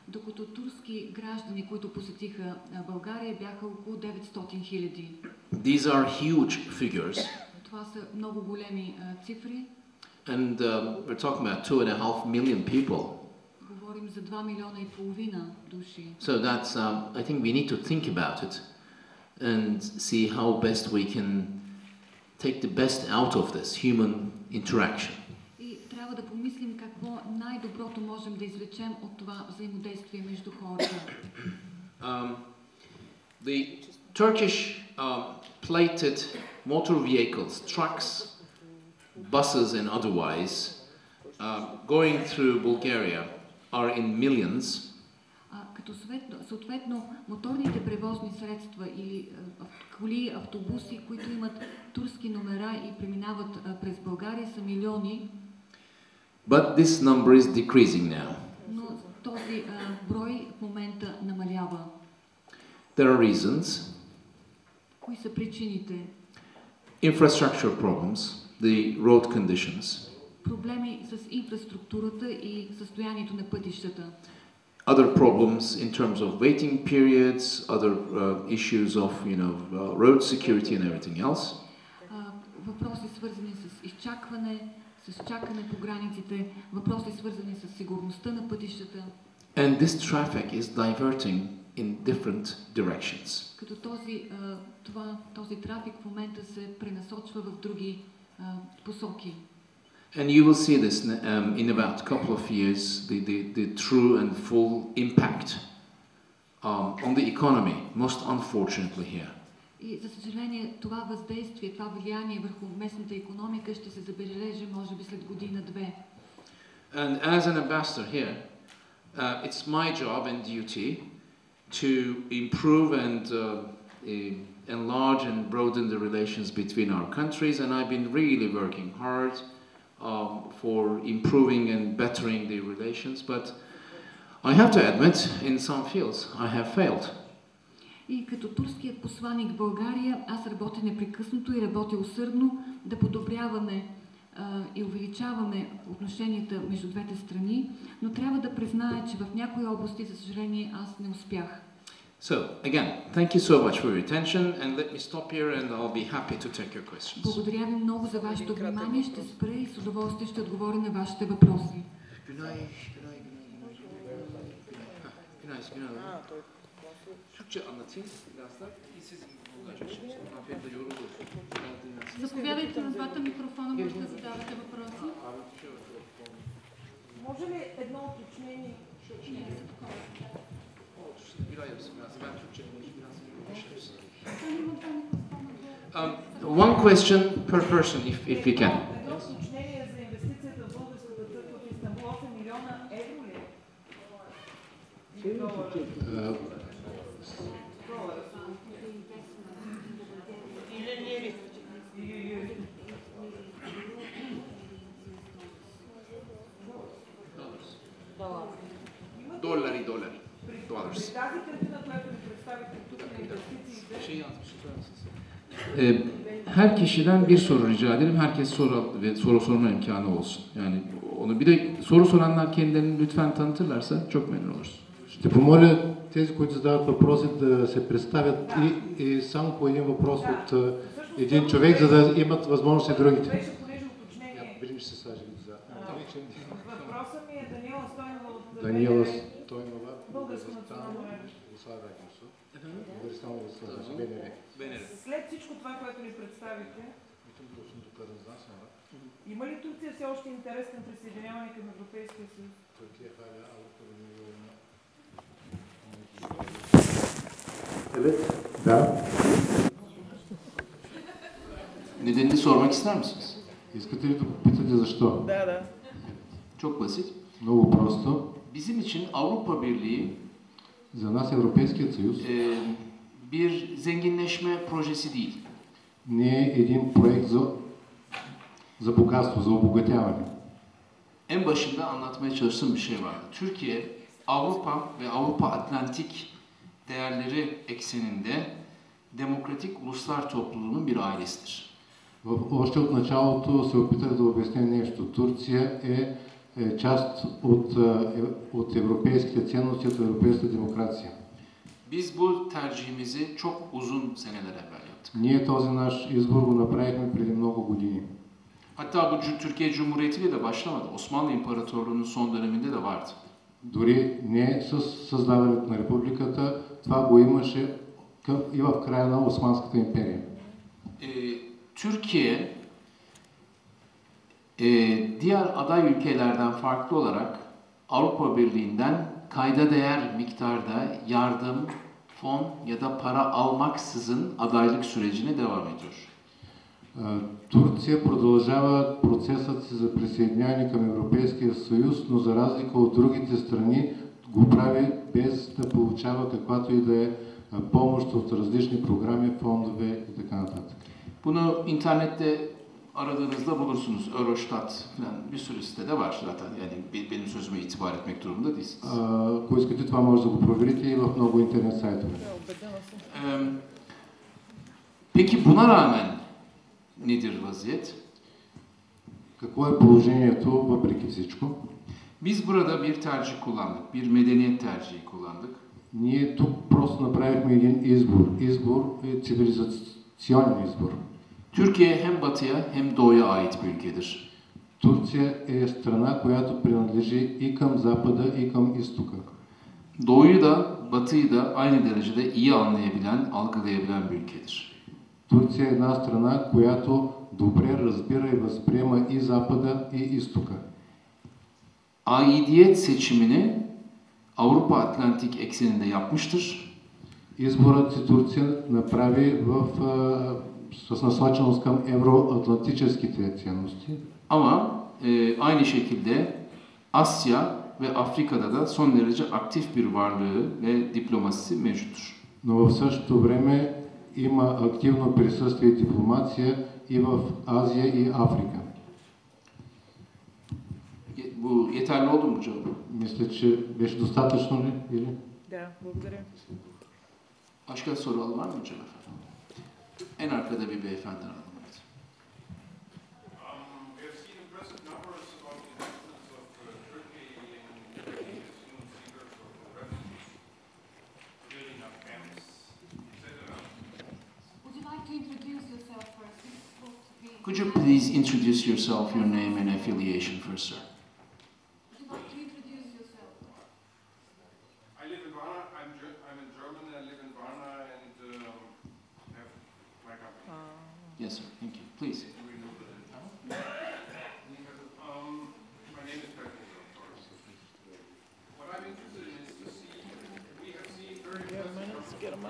Докато турски граждани, които посетиха България, бяха около 900 хиляди. These are huge figures. Това са много големи цифри. And we're talking about 2.5 million people. Говорим за 2,5 милиона души. So that's, I think we need to think about it and see how best we can take the best out of this human interaction. Трябва да помислим какво най-доброто можем да извлечем от това взаимодействие между хората. The Turkish plated motor vehicles, trucks, buses and otherwise, going through Bulgaria are in millions. Като съответно моторните превозни средства или коли, автобуси, които имат турски номера и преминават през България, са милиони. But this number is decreasing now. Но този брой в момента намалява. There are reasons. Кои са причините? Infrastructure problems, the road conditions. Проблеми с инфраструктурата и състоянието на пътищата. Other problems in terms of waiting periods, other issues of, road security and everything else. Въпроси свързани с изчакване, с чакане по границите, въпроси свързани с сигурността на пътищата. And this traffic is diverting in different directions. Като този трафик в момента се пренасочва в други посоки. And you will see this in about a couple of years, the true and full impact on the economy, most unfortunately here. И за съжаление това въздействие, това влияние върху местната икономика ще се забележи може би след година-две. And as an ambassador here, it's my job and duty to improve and enlarge and broaden the relations between our countries, and I've been really working hard for improving and bettering the relations, but I have to admit, in some fields, I have failed. И като турският посланик в България, аз работя непрекъснато и работя усърдно да подобряваме и увеличаваме отношенията между двете страни, но трябва да призная, че в някои области, за съжаление, аз не успях. So, again, thank you so much for your attention, and let me stop here and I'll be happy to take your questions. Благодаря ви много за вашето внимание. Ще спра и с удоволствие ще отговоря на вашите въпроси. Türkçe anlatayım biraz da. Siz Bulgarca afiyetle yorulur. Заповядайте на двата микрофона, може да задавате въпроси. Може ли едно уточнение? One question per person, if you can. Едно уточнение за инвестицията в българската църква в Истанбул, 8 милиона евро ли? Или лири? Долари. При тази картина, която ви представихте тук на инвестициите, her kişiden bir soru rica ederim. Herkes soru sorma imkanı olsun. Yani onu bir de soru soranlar kendilerini lütfen tanıtırlarsa çok memnun oluruz. Ще помоля тези, които задават въпроси, да се представят и само по един въпрос от един човек, за да имат възможност и другите. беше понеже уточнение. Видим, ще се сложи за. Въпросът ми е Даниела Стойнова, Българско национално радио. След всичко това, което ни представите, има ли Турция все още интерес към присъединяване към Европейския съюз? Evet, da. Nedenini sormak ister misiniz? Искате ли да попитате защо? Да. Çok basit. Много просто. Bizim için Avrupa Birliği За нас Европейският съюз bir zenginleşme projesi değil. не е един проект за богатство, за обогатяване. En başında anlatmaya çalıştığım bir şey vardı. Türkiye, Avrupa ve Avrupa Atlantik değerleri ekseninde demokratik uluslar topluluğunun bir ailesidir. Още от началото се опитах да обясня нещо. Турция е част от европейските ценности, от европейската демокрация. Biz bu tercihimizi çok uzun seneler evvel yaptık. Ние този наш избор го направихме преди много години. Hatta bu Türkiye Cumhuriyeti ile de başlamadı. Османlı İmparatorluğu'nun son döneminde de vardı. Дори не с създаването на републиката, това го имаше и в края на Османската империя. Türkiye diğer aday ülkelerden farklı olarak Avrupa Birliği'nden kayda değer miktarda yardım, fon ya da para almaksızın adaylık sürecine devam ediyor. Турция продължава процесът си за присъединяване към Европейския съюз, но за разлика от другите страни го прави без да получава каквато и да е помощ от различни програми, фондове и така нататък. Bunu internette aradığınızda bulursunuz. Eurostat falan bir sürü sitede var zaten. Yani benim sözüme itibar etmek durumunda değilsiniz. Ако искате, това може да го проверите и в много интернет сайтове. Peki buna rağmen nedir vaziyet? Какво е положението въпреки всичко? Biz burada bir tercih kullandık. Bir medeniyet tercihi kullandık. Ние тук просто направихме един избор. Избор е цивилизационен избор. Türkiye hem batıya hem doğuya ait bir ülkedir. Турция е страна, която принадлежи и към Запада, и към Изтока. Doğuyu da batıyı da aynı derecede iyi anlayabilen, algılayabilen bir ülkedir. Турция е една страна, която добре разбира и възприема и Запада, и Изтока. Aidiyet seçimini Avrupa-Atlantik ekseninde yapmıştır. Изборът си Турция направи с насоченост към евроатлантическите ценности. Ama aynı şekilde Asya ve Afrika'da da son derece aktif bir varlığı ve diplomasisi mevcuttur. Но в същото време има активно присъствие и дипломация и в Азия и Африка. Bu yeterli oldu mu cevap? Мисля, че беше достатъчно ли? Или? Да, благодаря. Başka soru var mı hocam? En arkada bir beyefendi alalım. Could you please introduce yourself, your name and affiliation first, sir? Would you like to introduce yourself? I live in Varna. I'm in Germany. I live in Varna and have my company. Yes, sir. Thank you. Please. My name is Pr. What I'm interested in is to see, we have seen very impressive and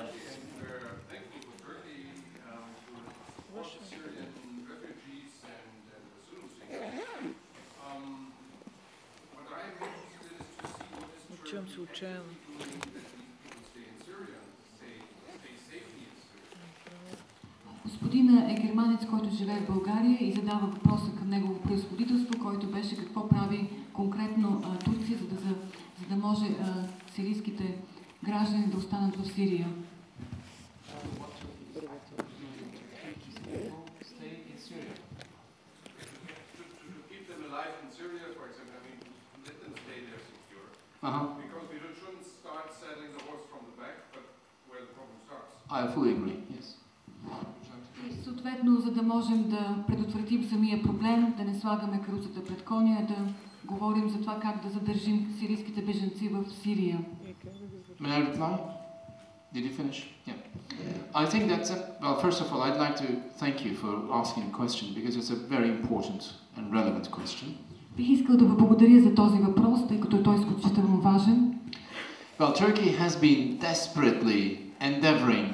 we're thankful for Turkey to host Syrian refugees and the solutions. What I'm interested in is to see what is Turkey doing that people stay in Syria, stay safely in Syria. Господина е германец, който живее в България и задава въпроса към негово превъзходителство, който беше какво прави конкретно Турция, за да може сирийските граждани да останат в Сирия. Because we shouldn't start saddling the horse from the back, but where the problem starts. I fully agree. Yes. И съответно, за да можем да предотвратим самия проблем, да не слагаме каруцата пред коня, да говорим за това как да задържим сирийските бежанци в Сирия. May I reply? Did you finish? Yeah. I think that's well, first of all, I'd like to thank you for asking a question because it's a very important and relevant question. Бих искал да ви благодаря за този въпрос, тъй като той е изключително важен. Well, Turkey has been desperately endeavoring,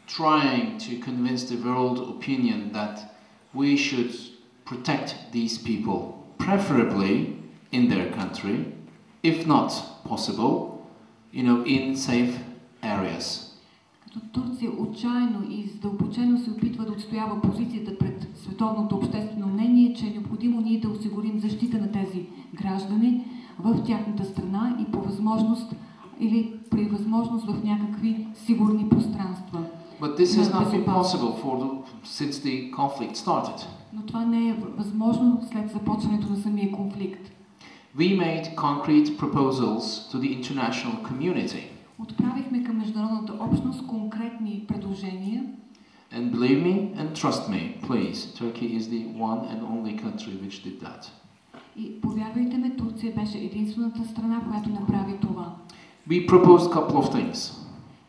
trying to convince the world opinion that we should protect these people, preferably in their country, if not possible, in safe areas. Като Турция отчаяно и задълбочено се опитва да отстоява позицията пред световното обществено мнение, че е необходимо ние да осигурим защита на тези граждани в тяхната страна и по възможност или при възможност в някакви сигурни пространства. But this has not been possible since the conflict started. Но това не е възможно след започването на самия конфликт. We made concrete proposals to the international community. Отправихме към международната общност конкретни предложения. And believe me and trust me, please, Turkey is the one and only country which did that. И повярвайте ме, Турция беше единствената страна, която направи това. We proposed a couple of things.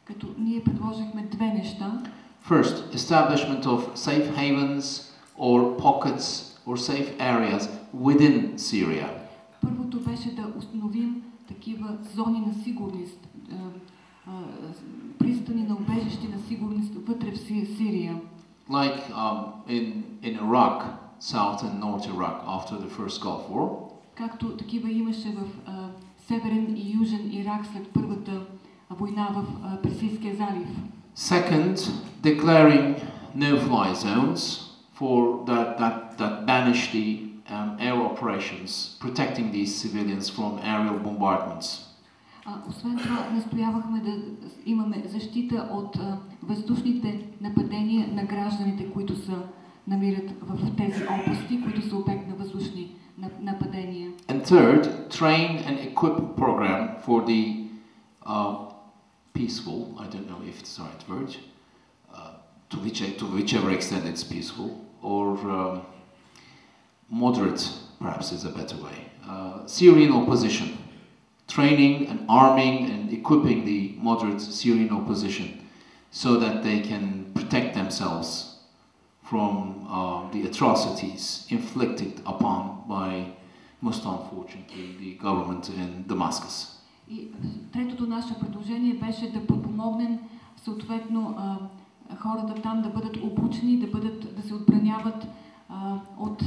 Като ние предложихме две неща. First, establishment of safe havens or pockets or safe areas within Syria. Първото беше да установим такива зони на сигурност, пристани на убежище на сигурност вътре в Сирия. Like in Iraq, South and North Iraq after the first Gulf War. Както такива имаше в Северен и Южен Ирак след първата война в Персийския залив. Second, declaring no-fly zones for that banish the air operations, protecting these civilians from aerial bombardments. Освен това, настоявахме да имаме защита от въздушните нападения на гражданите, които се намират в тези области, които са обект на въздушни нападения. And third, train and equip program for the peaceful, I don't know if it's the right word, to whichever extent it's peaceful, or moderate, perhaps is a better way, Syrian opposition. Training and arming and equipping the moderate Syrian opposition so that they can protect themselves from the atrocities inflicted upon by, most unfortunately, the government in Damascus. И третото наше предложение беше да подпомогнем съответно хората там да бъдат обучени, да се отбраняват от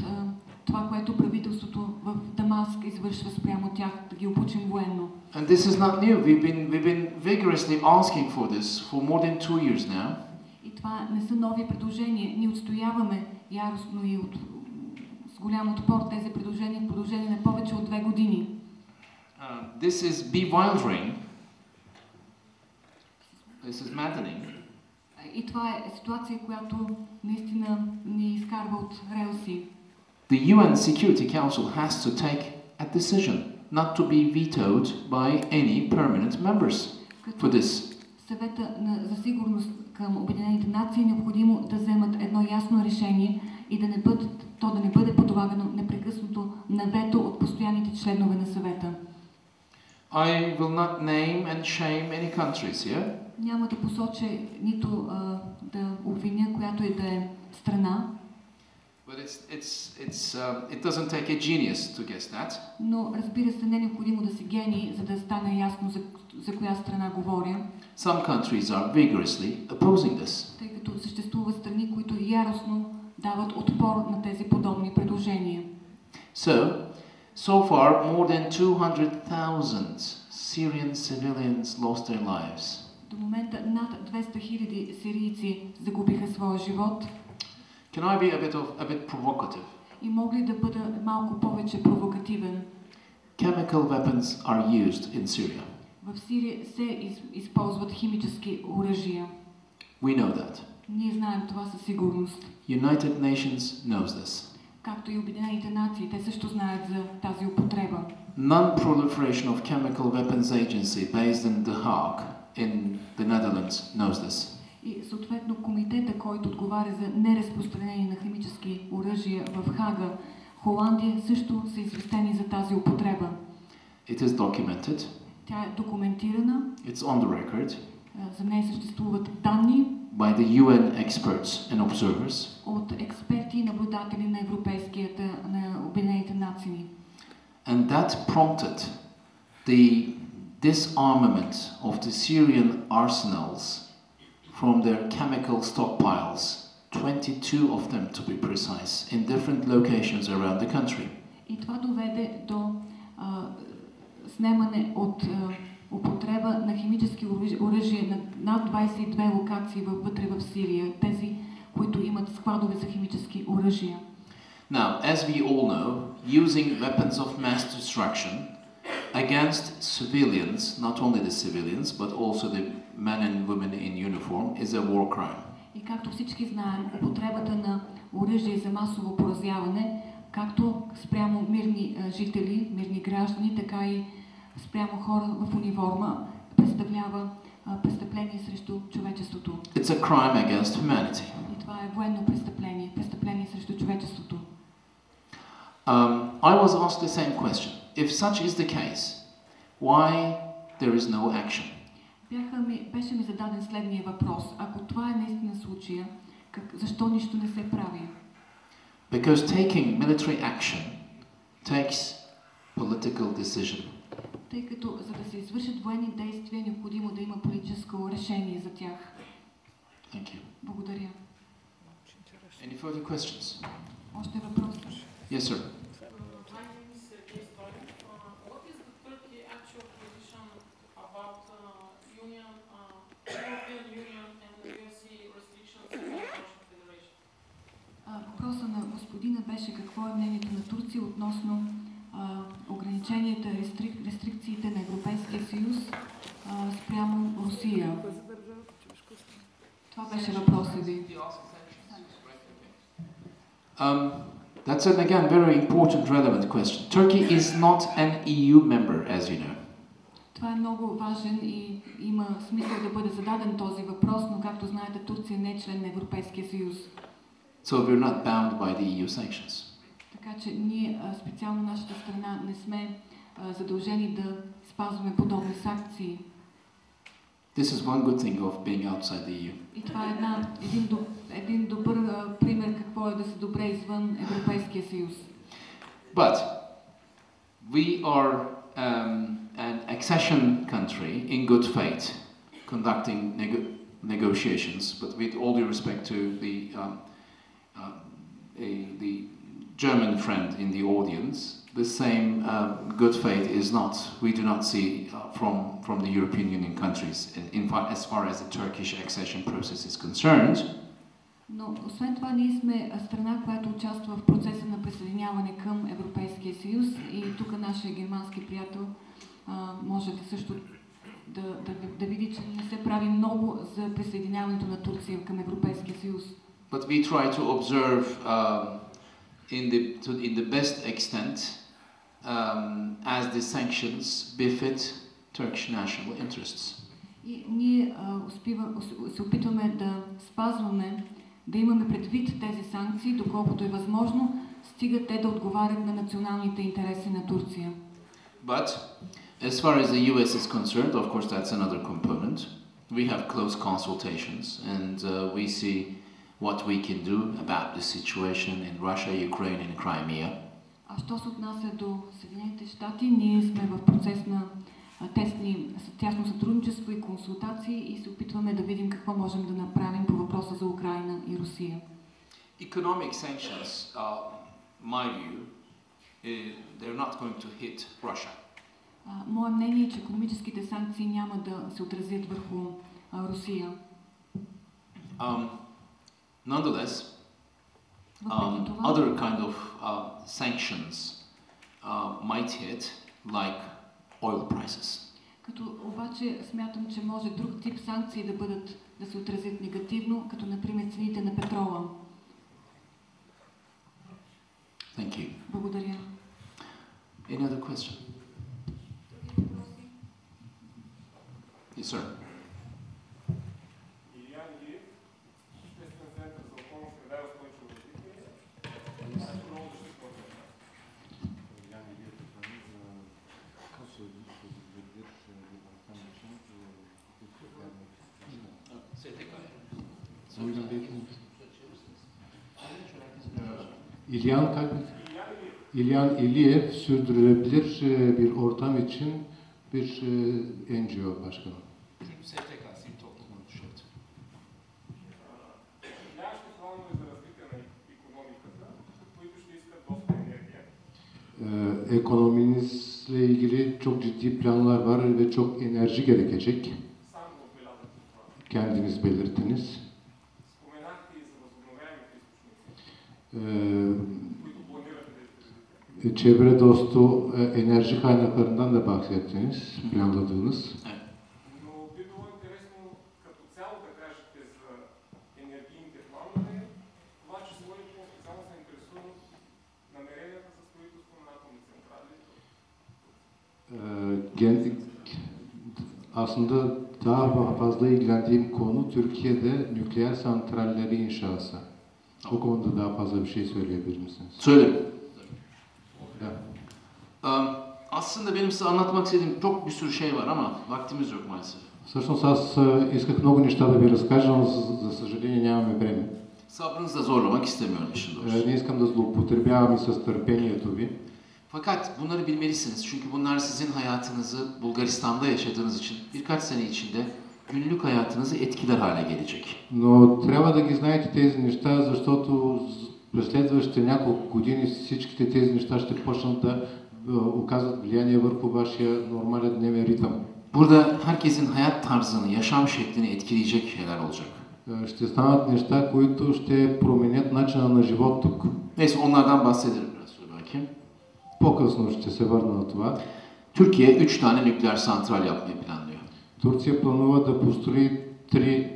това, което правителството в Дамаск извършва спрямо тях, да ги обучим военно. And this is not new. We've been vigorously asking for this for more than 2 years now. И това не са нови предложения. Ние отстояваме яростно и с голям отпор тези предложения в продължение на повече от 2 години. This is bewildering. This is maddening. И това е ситуация, която наистина ни изкарва от релси. The UN Security Council has to take a decision not to be vetoed by any permanent members for this. Съвета за сигурност към Обединените нации е необходимо да вземат едно ясно решение и да не бъде подлагано непрекъснато на вето от постоянните членове на съвета. I will not name and shame any countries here. Няма да посоча нито да обвиня която и да е страна. But it doesn't take a genius to guess that. Но разбира се, не е необходимо да си гений, за да стане ясно за коя страна говоря. Some countries are vigorously opposing this. Тъй като съществуват страни, които яростно дават отпор на тези подобни предложения. So far, more than 200,000 Syrian civilians lost their lives. До момента над 200,000 сирийци загубиха своя живот. Can I be a bit provocative? И мога ли да бъда малко повече провокативен? Chemical weapons are used in Syria. В Сирия се използват химически оръжия. We know that. Ние знаем това със сигурност. United Nations knows this. Както и Обединените нации, те също знаят за тази употреба. Non-proliferation of Chemical Weapons Agency based in The Hague in the Netherlands knows this. И съответно комитета, който отговаря за неразпространение на химически оръжия в Хага, Холандия също са известени за тази употреба. It is documented. Тя е документирана. It's on the record. За нея съществуват данни. By the UN experts and observers. От експерти и наблюдатели на на Обединените нации. And that prompted the disarmament of the Syrian arsenals from their chemical stockpiles, 22 of them to be precise, in different locations around the country. И това доведе до снемане от употреба на химически оръжия на над 22 локации вътре в Сирия, тези, които имат складове за химически оръжия. Now, as we all know, using weapons of mass destruction against civilians, not only the civilians, but also the men and women in uniform, is a war crime. И както всички знаем, употребата на оръжие за масово поразяване, както спрямо мирни жители, мирни граждани, така и спрямо хора в униформа, представлява престъпление срещу човечеството. It's a crime against humanity. И това е военно престъпление, престъпление срещу човечеството. I was asked the same question. If such is the case, why there is no action? Беше ми зададен следния въпрос. Ако това е наистина случая, защо нищо не се прави? Because taking military action takes political decision. Тъй като за да се извършат военни действия е необходимо да има политическо решение за тях. Thank you. Благодаря. Any further questions? Още въпрос? Yes, sir. What is the Turkey actual position about European Union and USA restrictions in the Russian Federation? Въпросът на господина беше какво е мнението на Турция относно ограниченията, рестрикциите на Европейския съюз спрямо Русия. Това беше въпросът ви. That's an again very important, relevant question. Turkey is not an EU member, as you know. Това е много важен и има смисъл да бъде зададен този въпрос, но както знаете, Турция не е член на Европейския съюз. So we're not bound by the EU sanctions. Така че ние, специално нашата страна, не сме задължени да спазваме подобни санкции. This is one good thing of being outside the EU. И това е един добър пример какво е да се добре извън Европейския съюз. But we are an accession country in good faith conducting negotiations, but with all due respect to the German friend in the audience, the same good faith is not, we do not see from the European Union countries as far as the Turkish accession process is concerned. Но освен това ние сме страна, която участва в процеса на присъединяване към Европейския съюз и тук нашия германски приятел може да също да види, че не се прави много за присъединяването на Турция към Европейския съюз. But we try to observe in the best extent as the sanctions befit Turkish national interests. И ние се опитваме да спазваме, да имаме предвид тези санкции, доколкото е възможно, стига те да отговарят на националните интереси на Турция. But as far as the US is concerned, of course that's another component. We have close consultations and we see what we can do about the situation in Russia, Ukraine and Crimea. А що се отнася до Съединените щати, ние сме в процес на тясно сътрудничество и консултации и се опитваме да видим какво можем да направим по въпроса за Украйна и Русия. Economic sanctions, my view, they're not going to hit Russia. Мое мнение е, че икономическите санкции няма да се отразят върху Русия. Nonetheless, other kind of sanctions might hit, like oil prices. Като обаче смятам, че може друг тип санкции да се отразят негативно, като например цените на петрола. Thank you. Благодаря. Any other question? Yes, sir. İlyan İliyev sürdürülebilir bir ortam için bir NGO başkanı. Ekonominizle ilgili çok ciddi planlar var ve çok enerji gerekecek. Kendiniz belirttiniz. Çevre dostu enerji kaynaklarından da bahsettiniz, planladığınız. Aslında daha fazla ilgilendiğim konu Türkiye'de nükleer santralleri inşası. O konuda daha fazla bir şey söyleyebilir misiniz? Söylerim. Aslında benim size anlatmak istediğim çok bir sürü şey var ama vaktimiz yok maalesef. Всъщност аз исках много неща да ви разкажа, но за съжаление нямаме време. Sabrınızı da zorlamak istemiyorum işin doğrusu. Не искам да злоупотребявам и с търпението ви. Fakat bunları bilmelisiniz çünkü bunlar sizin hayatınızı Bulgaristan'da yaşadığınız için birkaç sene içinde günlük hayatınızı etkiler hale gelecek. Но трябва да ги знаете тези неща, защото през следващите няколко години всичките тези неща ще почнат да оказват влияние върху вашия нормален дневен ритъм. Burada herkesin hayat tarzını, yaşam şeklini etkileyecek şeyler olacak. Ще станат неща, които ще променят начина на живот тук. Neyse onlardan bahsederim biraz sonra belki. По-късно ще се върна на това. Türkiye 3 tane nükleer santral yapmayı planlıyor. Турция планува да построи 3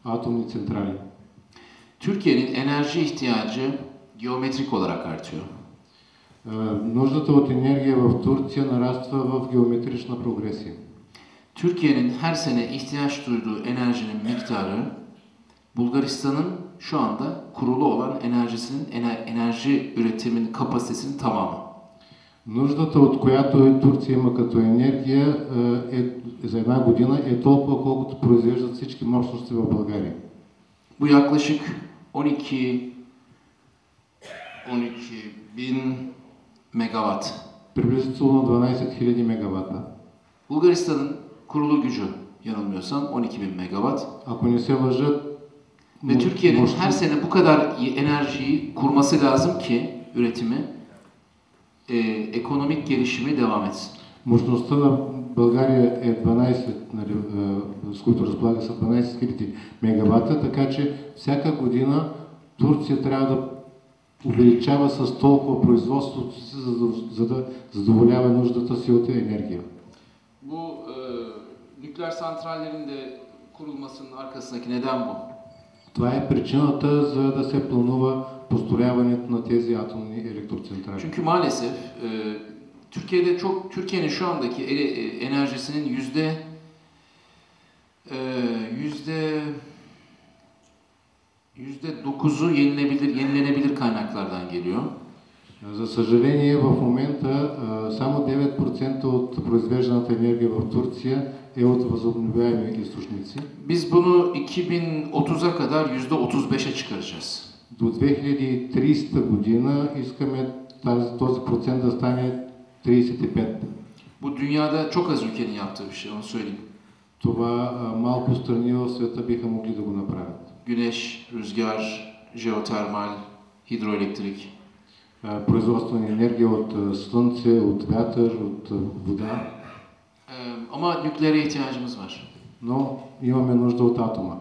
атомни централи. Türkiye'nin enerji ihtiyacı geometrik olarak artıyor. Нуждата от енергия в Турция нараства в геометрична прогресия. Türkiye'nin her sene ihtiyaç duyduğu enerjinin miktarı Bulgaristan'ın şu anda kurulu olan enerji üretimin kapasitesinin tamamı. Нуждата, от която Турция има като енергия за една година е толкова, колкото произвеждат всички мощности в България. Bu yaklaşık 12.000 megawatt Приблизително 12 000 мегавата. Bulgaristan'ın kurulu gücü yanılmıyorsam 12.000 megawatt. Ако не се лъжат, Ve Türkiye'nin her sene bu kadar enerjiyi kurması lazım ki üretimi ekonomik gelişimi devam etsin. Мощността на България е 12, нали, с които разполага са 12 000 мегавата, така че всяка година Турция трябва да увеличава с толкова производството си, за да задоволява нуждата си от енергия. Bu nükleer santrallerin de kurulmasının arkasındaki neden bu. Това е причината за да се планува построяването на тези атомни електроцентрали. Çünkü maalesef Türkiye'nin şu andaki enerjisinin %9'u yenilenebilir kaynaklardan geliyor. За съжаление, в момента само 9% от произвежданата енергия в Турция е от възобновяеми източници. Biz bunu 2030'a kadar %35'e çıkaracağız. До 2030 година искаме този процент да стане 35. Bu dünyada çok az ülkenin yaptığı bir şey, onu söyleyeyim. Това малко страни в света биха могли да го направят. Güneş, rüzgar, jeotermal, hidroelektrik. Производство на енергия от слънце, от вятър, от вода. Ama nükleere ihtiyacımız var. Но имаме нужда от атома.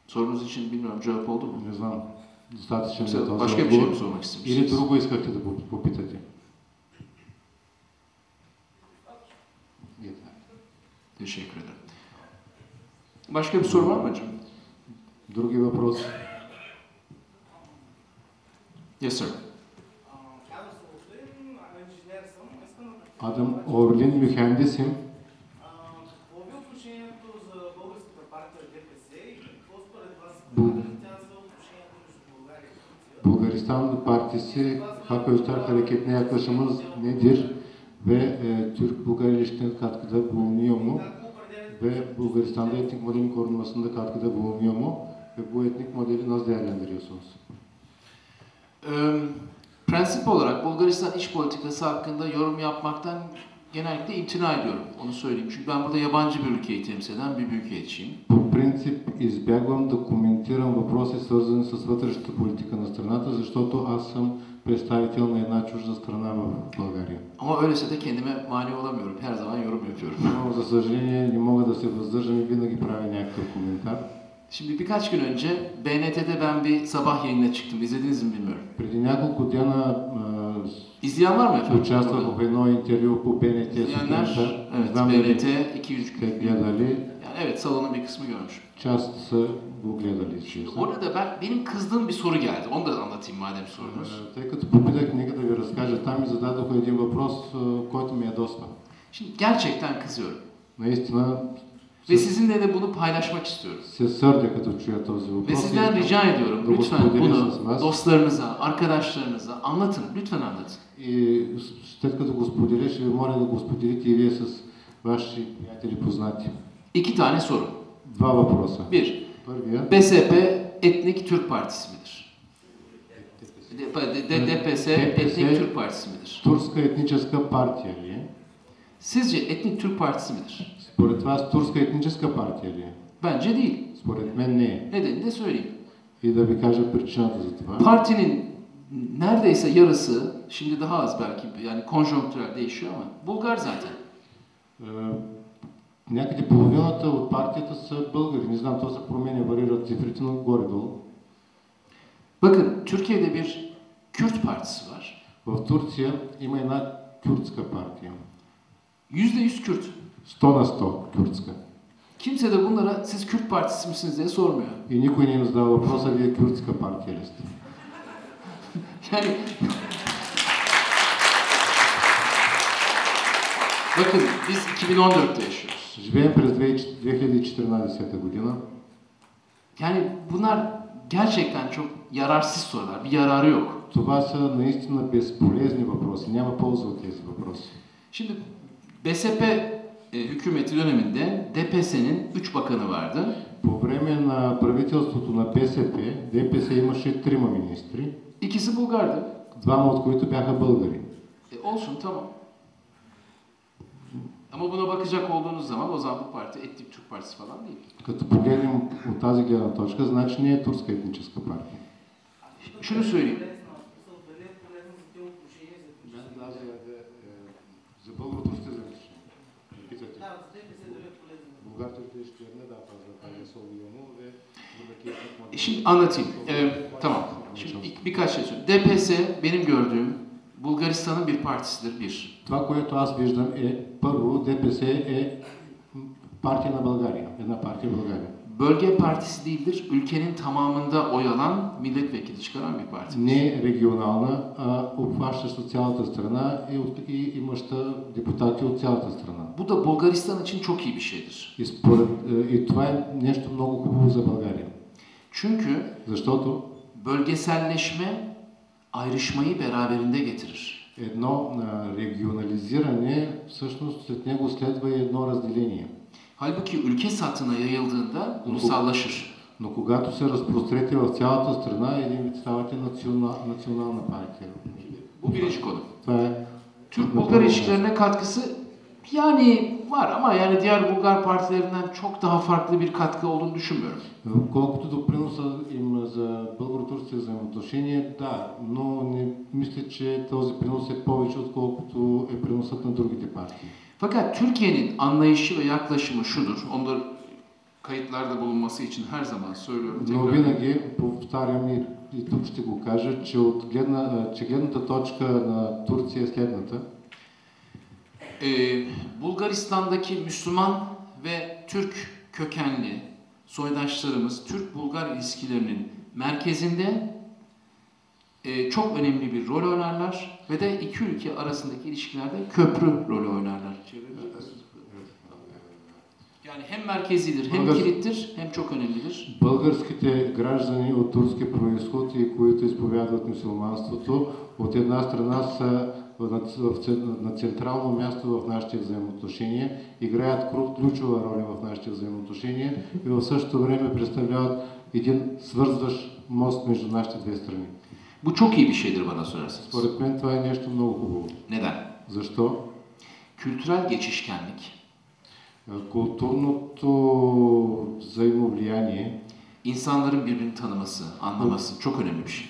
Sorunuz için bilmiyorum, cevap oldu mu? Не знам. Достатъчен ли е този Başka bir şey mi отговор? sormak Или istemişsiniz? друго искахте да попитате? Teşekkür ederim. Başka bir soru var mı hocam? Други въпроси? Yes, sir. Адам Орлин, mühendisim. Какво ви отношението за българската партия ДПС и какво според вас тя за отношението между България и Турция? Bulgaristan partisi hak göster hareketine yaklaşımımız nedir ve Türk-Bulgaristan katkıda bulunuyor mu? Ve Bulgaristan'da etnik modelin korunmasında katkıda bulunuyor mu? Ve bu etnik modeli nasıl değerlendiriyorsunuz? Prensip olarak Bulgaristan iç politikası hakkında yorum yapmaktan genellikle imtina ediyorum. Onu söyleyeyim. Çünkü ben burada yabancı bir ülkeyi temsil eden bir büyükelçiyim. По принцип избягвам да коментирам въпроси, свързани с вътрешната политика на страната, защото аз съм представител на една чужда страна в България. Ama öyleyse de kendime mani olamıyorum. Her zaman yorum yapıyorum. Но, за съжаление, не мога да се въздържам и винаги правя някакъв коментар. Şimdi birkaç gün önce BNT'de ben bir sabah yayınına çıktım. İzlediniz mi bilmiyorum. Преди няколко дена İzleyen var mı efendim? участвах в едно интервю по БНТ. İzleyenler, evet, знам BNT дали 2-3 сте gün. гледали. Yani evet, salonun bir kısmı görmüş. Част са го гледали. Orada da benim kızdığım bir soru geldi. Onu da anlatayım madem sorunuz. Тъй като попитах, нека да ви разкажа, там ми зададоха един въпрос, който ми ядосва. Şimdi gerçekten kızıyorum. Наистина Ve sizinle de bunu paylaşmak istiyorum. се сърдя като чуя този въпрос. Ve sizden rica ediyorum, lütfen bunu dostlarınıza, arkadaşlarınıza anlatın. Lütfen anlatın. И след като го споделя, ще ви моля да го споделите и вие с ваши приятели, познати. İki tane soru. Два въпроса. Bir, Първия. БСП etnik Türk Partisi midir? DPS etnik Türk Partisi midir? Турска етническа партия ли е? Sizce etnik Türk Partisi midir? Според вас турска етническа партия ли е? Bence değil. Според мен не е. Nedenini de söyleyeyim. И да ви кажа причината за това. Partinin neredeyse yarısı, şimdi daha az belki, yani konjonktürel değişiyor ama Bulgar zaten. Някъде половината от партията са българи. Не знам, то се променя, варират цифрите, но горе-долу. Bakın, Türkiye'de bir Kürt partisi var. В Турция има една кюртска партия. %100 Kürt. 100 на 100 кюртска. Kimse de bunlara siz Kürt partisi misiniz diye sormuyor. И никой не им задава въпроса, вие кюртска партия ли сте? Yani bakın, biz 2014'te yaşıyoruz. Живеем през 2014 година. Yani bunlar gerçekten çok yararsız sorular. Bir yararı yok. Това са наистина безполезни въпроси. Няма полза от тези въпроси. Şimdi БСП hükümeti döneminde DPS'nin 3 bakanı vardı. По време на правителството на БСП, ДПС имаше 3 министри. İkisi Bulgardı. двама от които бяха българи. Olsun, tamam. Ama buna bakacak olduğunuz zaman o zaman bu parti etnik Türk partisi falan değil. Като погледнем от тази гледна точка, значи не е турска етническа партия. Şunu söyleyeyim. За българо-турските взаимоотношения. Питате. Българо-турските да пазва Şimdi anlatayım. Tamam. Şimdi birkaç şey söyleyeyim. ДПС benim gördüğüm Bulgaristan'ın bir partisidir. Bir. Това, което аз виждам е, първо, ДПС е партия на България. Една партия в България. Bölge partisi değildir. Ülkenin tamamında oy alan, milletvekili çıkaran bir parti. Не регионална, а обхващаща цялата страна и имаща депутати от цялата страна. Bu da Bulgaristan için çok iyi bir şeydir. И това е нещо много хубаво за България. Çünkü Защото bölgeselleşme ayrışmayı beraberinde getirir. едно регионализиране, всъщност след него следва и едно разделение. Halbuki ülke satına yayıldığında ulusallaşır. Но когато се разпрострете в цялата страна, един вид ставате национална партия. Bu birinci konu. Това е Türk-Bulgar ilişkilerine katkısı yani var ama yani diğer Bulgar partilerinden çok daha farklı bir katkı olduğunu düşünmüyorum. Колкото до приноса им за българо-турските взаимоотношения, да, но не мисля, че този принос е повече, отколкото е приносът на другите партии. Fakat Türkiye'nin anlayışı ve yaklaşımı şudur. Onları kayıtlarda bulunması için her zaman söylüyorum. Но винаги повтарям и тук ще го кажа, че гледната точка на Турция е следната. Bulgaristan'daki Müslüman ve Türk kökenli soydaşlarımız Türk-Bulgar ilişkilerinin merkezinde çok önemli bir rol oynarlar ve de iki ülke arasındaki ilişkilerde köprü rolü oynarlar. Yani hem merkezidir, hem kilittir, hem çok önemlidir. Българските граждани от турски произход и които изповядват мюсюлманството, от една страна са на централно място в нашите взаимоотношения, играят ключова роля в нашите взаимоотношения и в същото време представляват един свързващ мост между нашите две страни. Bu çok iyi bir şeydir bana sorarsanız. Според мен това е нещо много хубаво. Neden? Защо? Kültürel geçişkenlik. Културното взаимовлияние, insanların birbirini tanıması, anlaması çok önemli bir şey.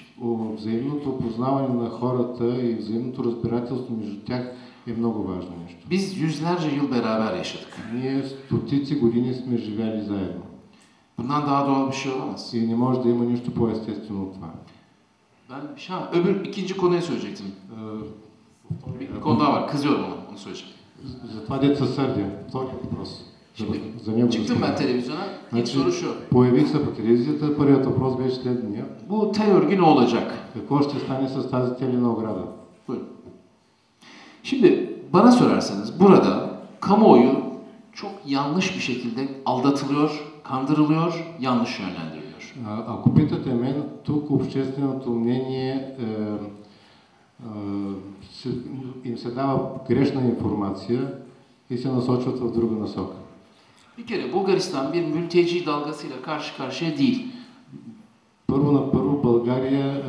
Взаимното опознаване на хората и взаимното разбирателство между тях е много важно нещо. Biz yüzlerce yıl beraber yaşadık. Ние стотици години сме живели заедно. Bundan daha doğal bir şey olamaz. И не може да има нищо по-естествено от това. Ben ikinci konuyu söyleyecektim. Bir konu daha var. Kızıyorum ona. Onu söyleyeceğim. За това дето се сърдя. Втория въпрос. Çıktım ben televizyona. İlk soru şu. Появих се по телевизията. Първият въпрос беше следния. Bu tel örgü ne olacak? Какво ще стане с тази телена ограда? Buyurun. Şimdi bana sorarsanız burada kamuoyu çok yanlış bir şekilde aldatılıyor, kandırılıyor, yanlış yönlendiriliyor. Ако питате мен, тук общественото мнение им се дава грешна информация и се насочват в друга насока. Bir kere Bulgaristan bir mülteci dalgasıyla karşı karşıya değil. Първо на първо България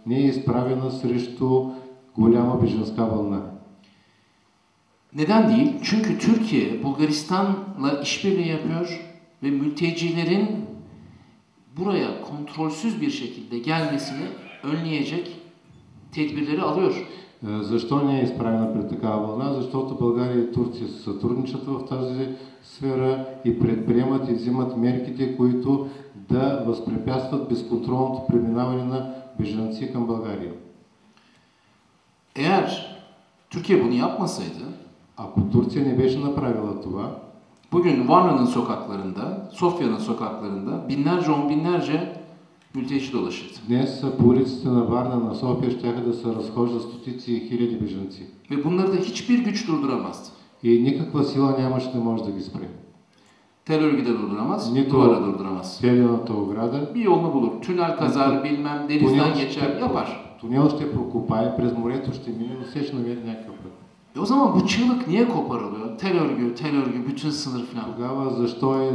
не е изправена срещу голяма бежанска вълна. Neden değil? Çünkü Türkiye Bulgaristan'la işbirliği yapıyor ve mültecilerin buraya kontrolsüz bir şekilde gelmesini önleyecek tedbirleri alıyor. Защо не е изправена пред такава вълна? Защото България и Турция се сътрудничат в тази сфера и предприемат и взимат мерките, които да възпрепятстват безконтролното преминаване на бежанци към България. Eğer Türkiye bunu yapmasaydı, ако Турция не беше направила това, bugün Varna'nın sokaklarında, Sofya'nın sokaklarında binlerce, on binlerce mülteci dolaşırdı. Днес по улиците на Варна, на София щяха да се разхождат стотици и хиляди бежанци. Ve bunları da hiçbir güç durduramazdı. И никаква сила нямаше да може да ги спре. Tel örgü de durduramaz, duvara durduramaz. Телената ограда. Bir yolunu bulur. Tünel kazar, bilmem denizden geçer, yapar. Тунел ще прокопае, през морето ще мине, но все ще намери някакъв път. O zaman bu çığlık niye koparılıyor? Tel örgü, bütün sınır falan. Тогава защо е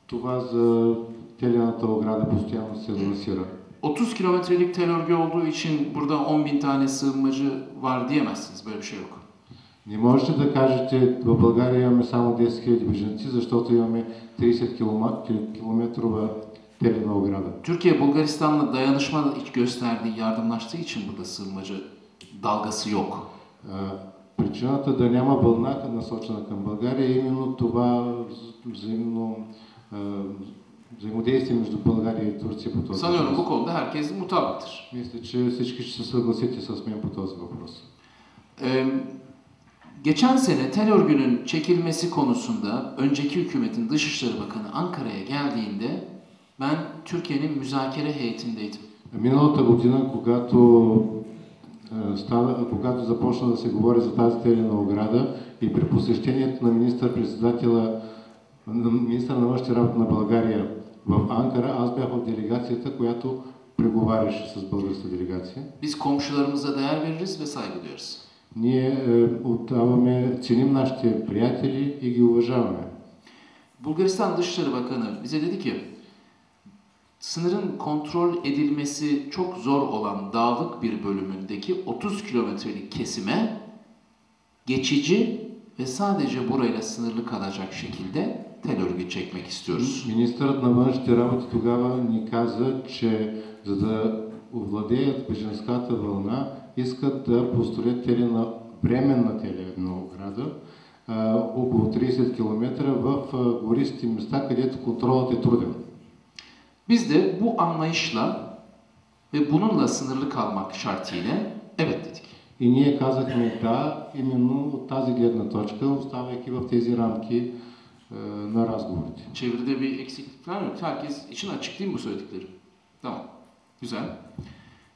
това за телената ограда постоянно се лансира? 30 kilometrelik tel örgü olduğu için burada 10.000 tane sığınmacı var diyemezsiniz. Böyle bir şey yok. Не можете да кажете, в България имаме само 10 000 бежанци, защото имаме 30 километрова телена ограда. Türkiye, Bulgaristan'la dayanışma gösterdiği, yardımlaştığı için burada sığınmacı dalgası yok. Причината да няма вълна насочена към България е именно това взаимодействие между България и Турция по този въпрос. Sanıyorum bu konuda herkes mutabıktır. Мисля, че всички ще се съгласите с мен по този въпрос. Geçen sene tel örgünün çekilmesi konusunda önceki hükümetin Dışişleri Bakanı Ankara'ya geldiğinde ben Türkiye'nin müzakere heyetindeydim. Миналата година, когато започна да се говори за тази телена ограда и при посещението на министър-председателя, министър на външните работи на България в Анкара, аз бях в делегацията, която преговаряше с българската делегация. Biz komşularımıza değer veririz ve saygı duyarız. Ние ценим нашите приятели и ги уважаваме. Bulgaristan Dışişleri Bakanı bize dedi ki, sınırın kontrol edilmesi çok zor olan dağlık bir bölümündeki 30 kilometrelik kesime geçici ve sadece burayla sınırlı kalacak şekilde tel örgü çekmek istiyoruz. Министърът на външните работи тогава ни каза, че за да овладеят бежанската вълна, искат да построят временна телена ограда около 30 km в гористи места, където контролът е труден. Biz de bu anlayışla ve bununla sınırlı kalmak şartıyla evet dedik. И ние казахме да, именно от тази гледна точка, оставайки в тези рамки на разговорите. Çevrede bir eksiklik var mı? Herkes için açık değil mi bu söyledikleri? Tamam. Güzel.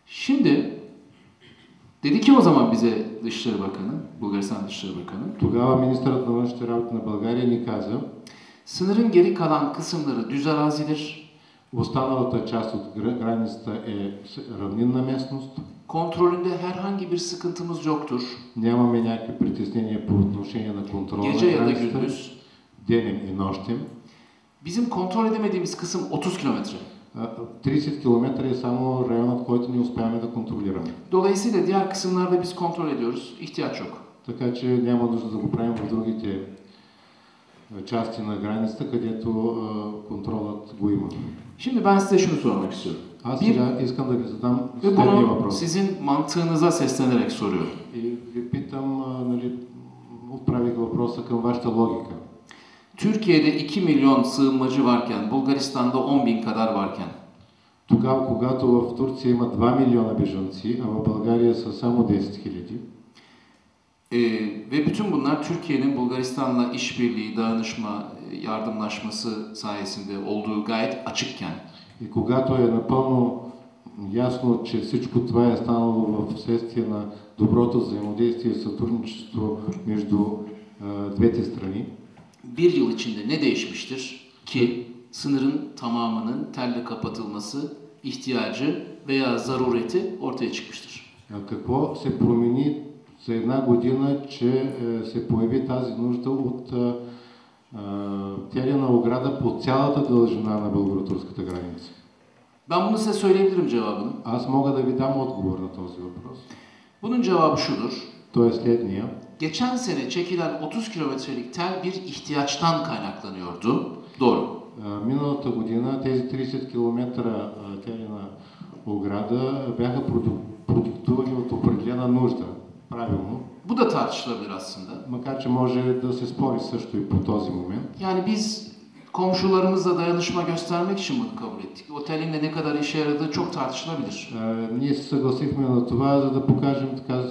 Şimdi dedi ki o zaman bize Dışişleri Bakanı, Bulgaristan Dışişleri Bakanı. Тогава министърът на външните работи на България ни каза, sınırın geri kalan kısımları düz arazidir. Останалата част от границата е равнинна местност. Kontrolünde herhangi bir sıkıntımız yoktur. Нямаме някакви притеснения по отношение на контрола на Gece ya da границата, gündüz. денем и нощем. Bizim kontrol edemediğimiz kısım 30 kilometre. 30 km е само районът, който не успяваме да контролираме. Dolayısıyla diğer kısımlarda biz kontrol ediyoruz. İhtiyaç yok. Така че няма нужда да го правим в другите части на границата, където контролът го има. Şimdi ben size şunu sormak istiyorum. Аз сега искам да ви задам Ve следния bunu въпрос. sizin mantığınıza seslenerek soruyorum. И ви питам, отправих въпроса към вашата логика. Türkiye'de 2 milyon sığınmacı varken, Bulgaristan'da 10.000 kadar varken, Тогава, когато в Турция има 2 милиона бежанци, а в България са само 10 хиляди. Ve bütün bunlar Türkiye'nin Bulgaristan'la işbirliği, dayanışma, yardımlaşması sayesinde olduğu gayet açıkken, И когато е напълно ясно, че всичко това е станало в следствие на доброто взаимодействие и сътрудничество между двете страни, bir yıl içinde ne değişmiştir ki sınırın tamamının telle kapatılması ihtiyacı veya zarureti ortaya çıkmıştır? Какво се промени за една година, че се появи тази нужда от телена ограда по цялата дължина на българо-турската граница? Ben bunu size söyleyebilirim cevabını. Аз мога да ви дам отговор на този въпрос. Bunun cevabı şudur. Той е следния. Geçen sene çekilen 30 kilometrelik tel bir ihtiyaçtan kaynaklanıyordu. Doğru. Миналата година тези 30 км телена ограда бяха продиктувани от определена нужда. Правилно. Bu da tartışılabilir aslında. Макар че може да се спори също и по този момент. Yani biz komşularımızla dayanışma göstermek için bunu kabul ettik. Otelin de ne kadar işe yaradığı çok tartışılabilir. Ние се съгласихме на това, за да покажем така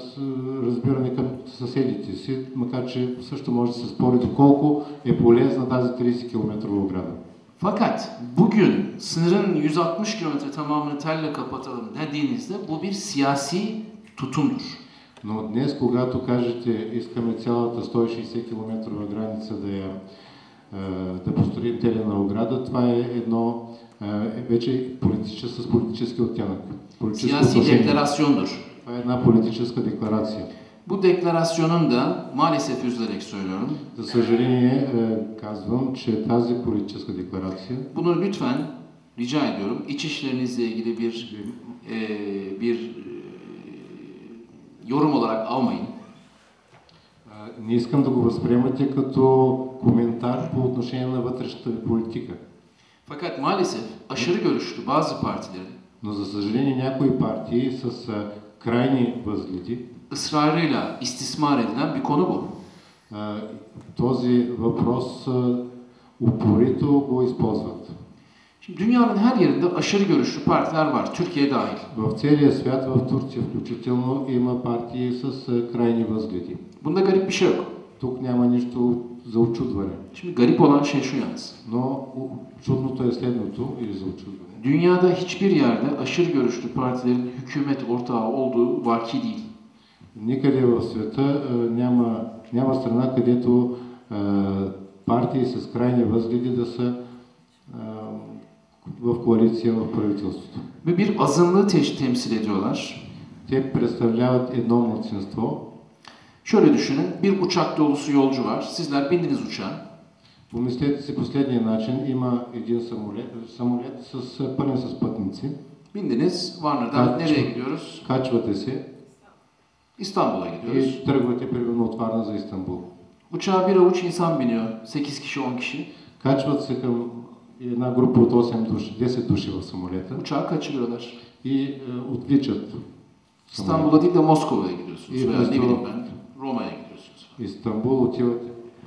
разбиране към съседите си, макар че също може да се спори доколко е полезна тази 30 км ограда. Fakat bugün sınırın 160 kilometre tamamını telle kapatalım dediğinizde bu bir siyasi tutumdur. Но днес, когато кажете, искаме цялата 160 км граница да построим телена ограда, това е едно вече с политически оттенък. Siyasi deklarasyondur. Това е една политическа декларация. Bu deklarasyonun da maalesef üzülerek söylüyorum. За съжаление казвам, че тази политическа декларация. Bunu lütfen rica ediyorum iç işlerinizle ilgili bir yorum olarak almayın. Не искам да го възприемате като коментар по отношение на вътрешната ви политика. Fakat maalesef aşırı görüşlü bazı partilerin Но за съжаление някои партии с крайни възгледи ısrarıyla istismar edilen bir konu bu. Този въпрос упорито го използват. Şimdi dünyanın her yerinde aşırı görüşlü partiler var, Türkiye dahil. В целия свят, в Турция включително, има партии с крайни възгледи. Bunda garip bir şey yok. Тук няма нищо за очудване. Şimdi garip olan şey şu yalnız. Но чудното е следното, или за очудване. Dünyada hiçbir yerde aşırı görüşlü partilerin hükümet ortağı olduğu vaki değil. Никъде в света няма страна, където партии с крайни възгледи да са в коалиция в правителството. Ve bir azınlığı temsil ediyorlar. Те представляват едно малцинство. Şöyle düşünün, bir uçak dolusu yolcu var. Sizler bindiniz uçağa. Помислете си последния начин. Има един самолет пълен с пътници. Bindiniz, Varna'dan nereye gidiyoruz? Качвате се İstanbul'a gidiyoruz. и тръгвате примерно от Варна за Истанбул. Uçağa bir avuç insan biniyor. 8 kişi, 10 kişi. Качват се към една група от 8 души, 10 души в самолета. Uçağı kaçırıyorlar. И отвличат. İstanbul'a değil de Moskova'ya gidiyorsunuz. İyi, Veya ne bileyim ben, Roma'ya gidiyorsunuz. Истанбул отиват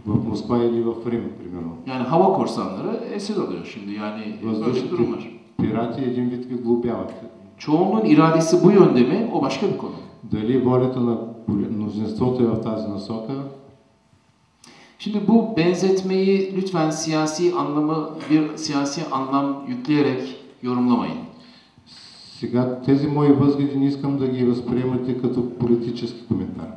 в Москва или в Рим, примерно. Yani hava korsanları esir alıyor şimdi. Yani böyle bir durum var. Пирати един вид ви глобяват. Çoğunluğun iradesi bu yönde mi? O başka bir konu. Дали волята на мнозинството е в тази насока? Şimdi bu benzetmeyi lütfen siyasi anlam yükleyerek yorumlamayın. Сега тези мои възгледи не искам да ги възприемате като политически коментар.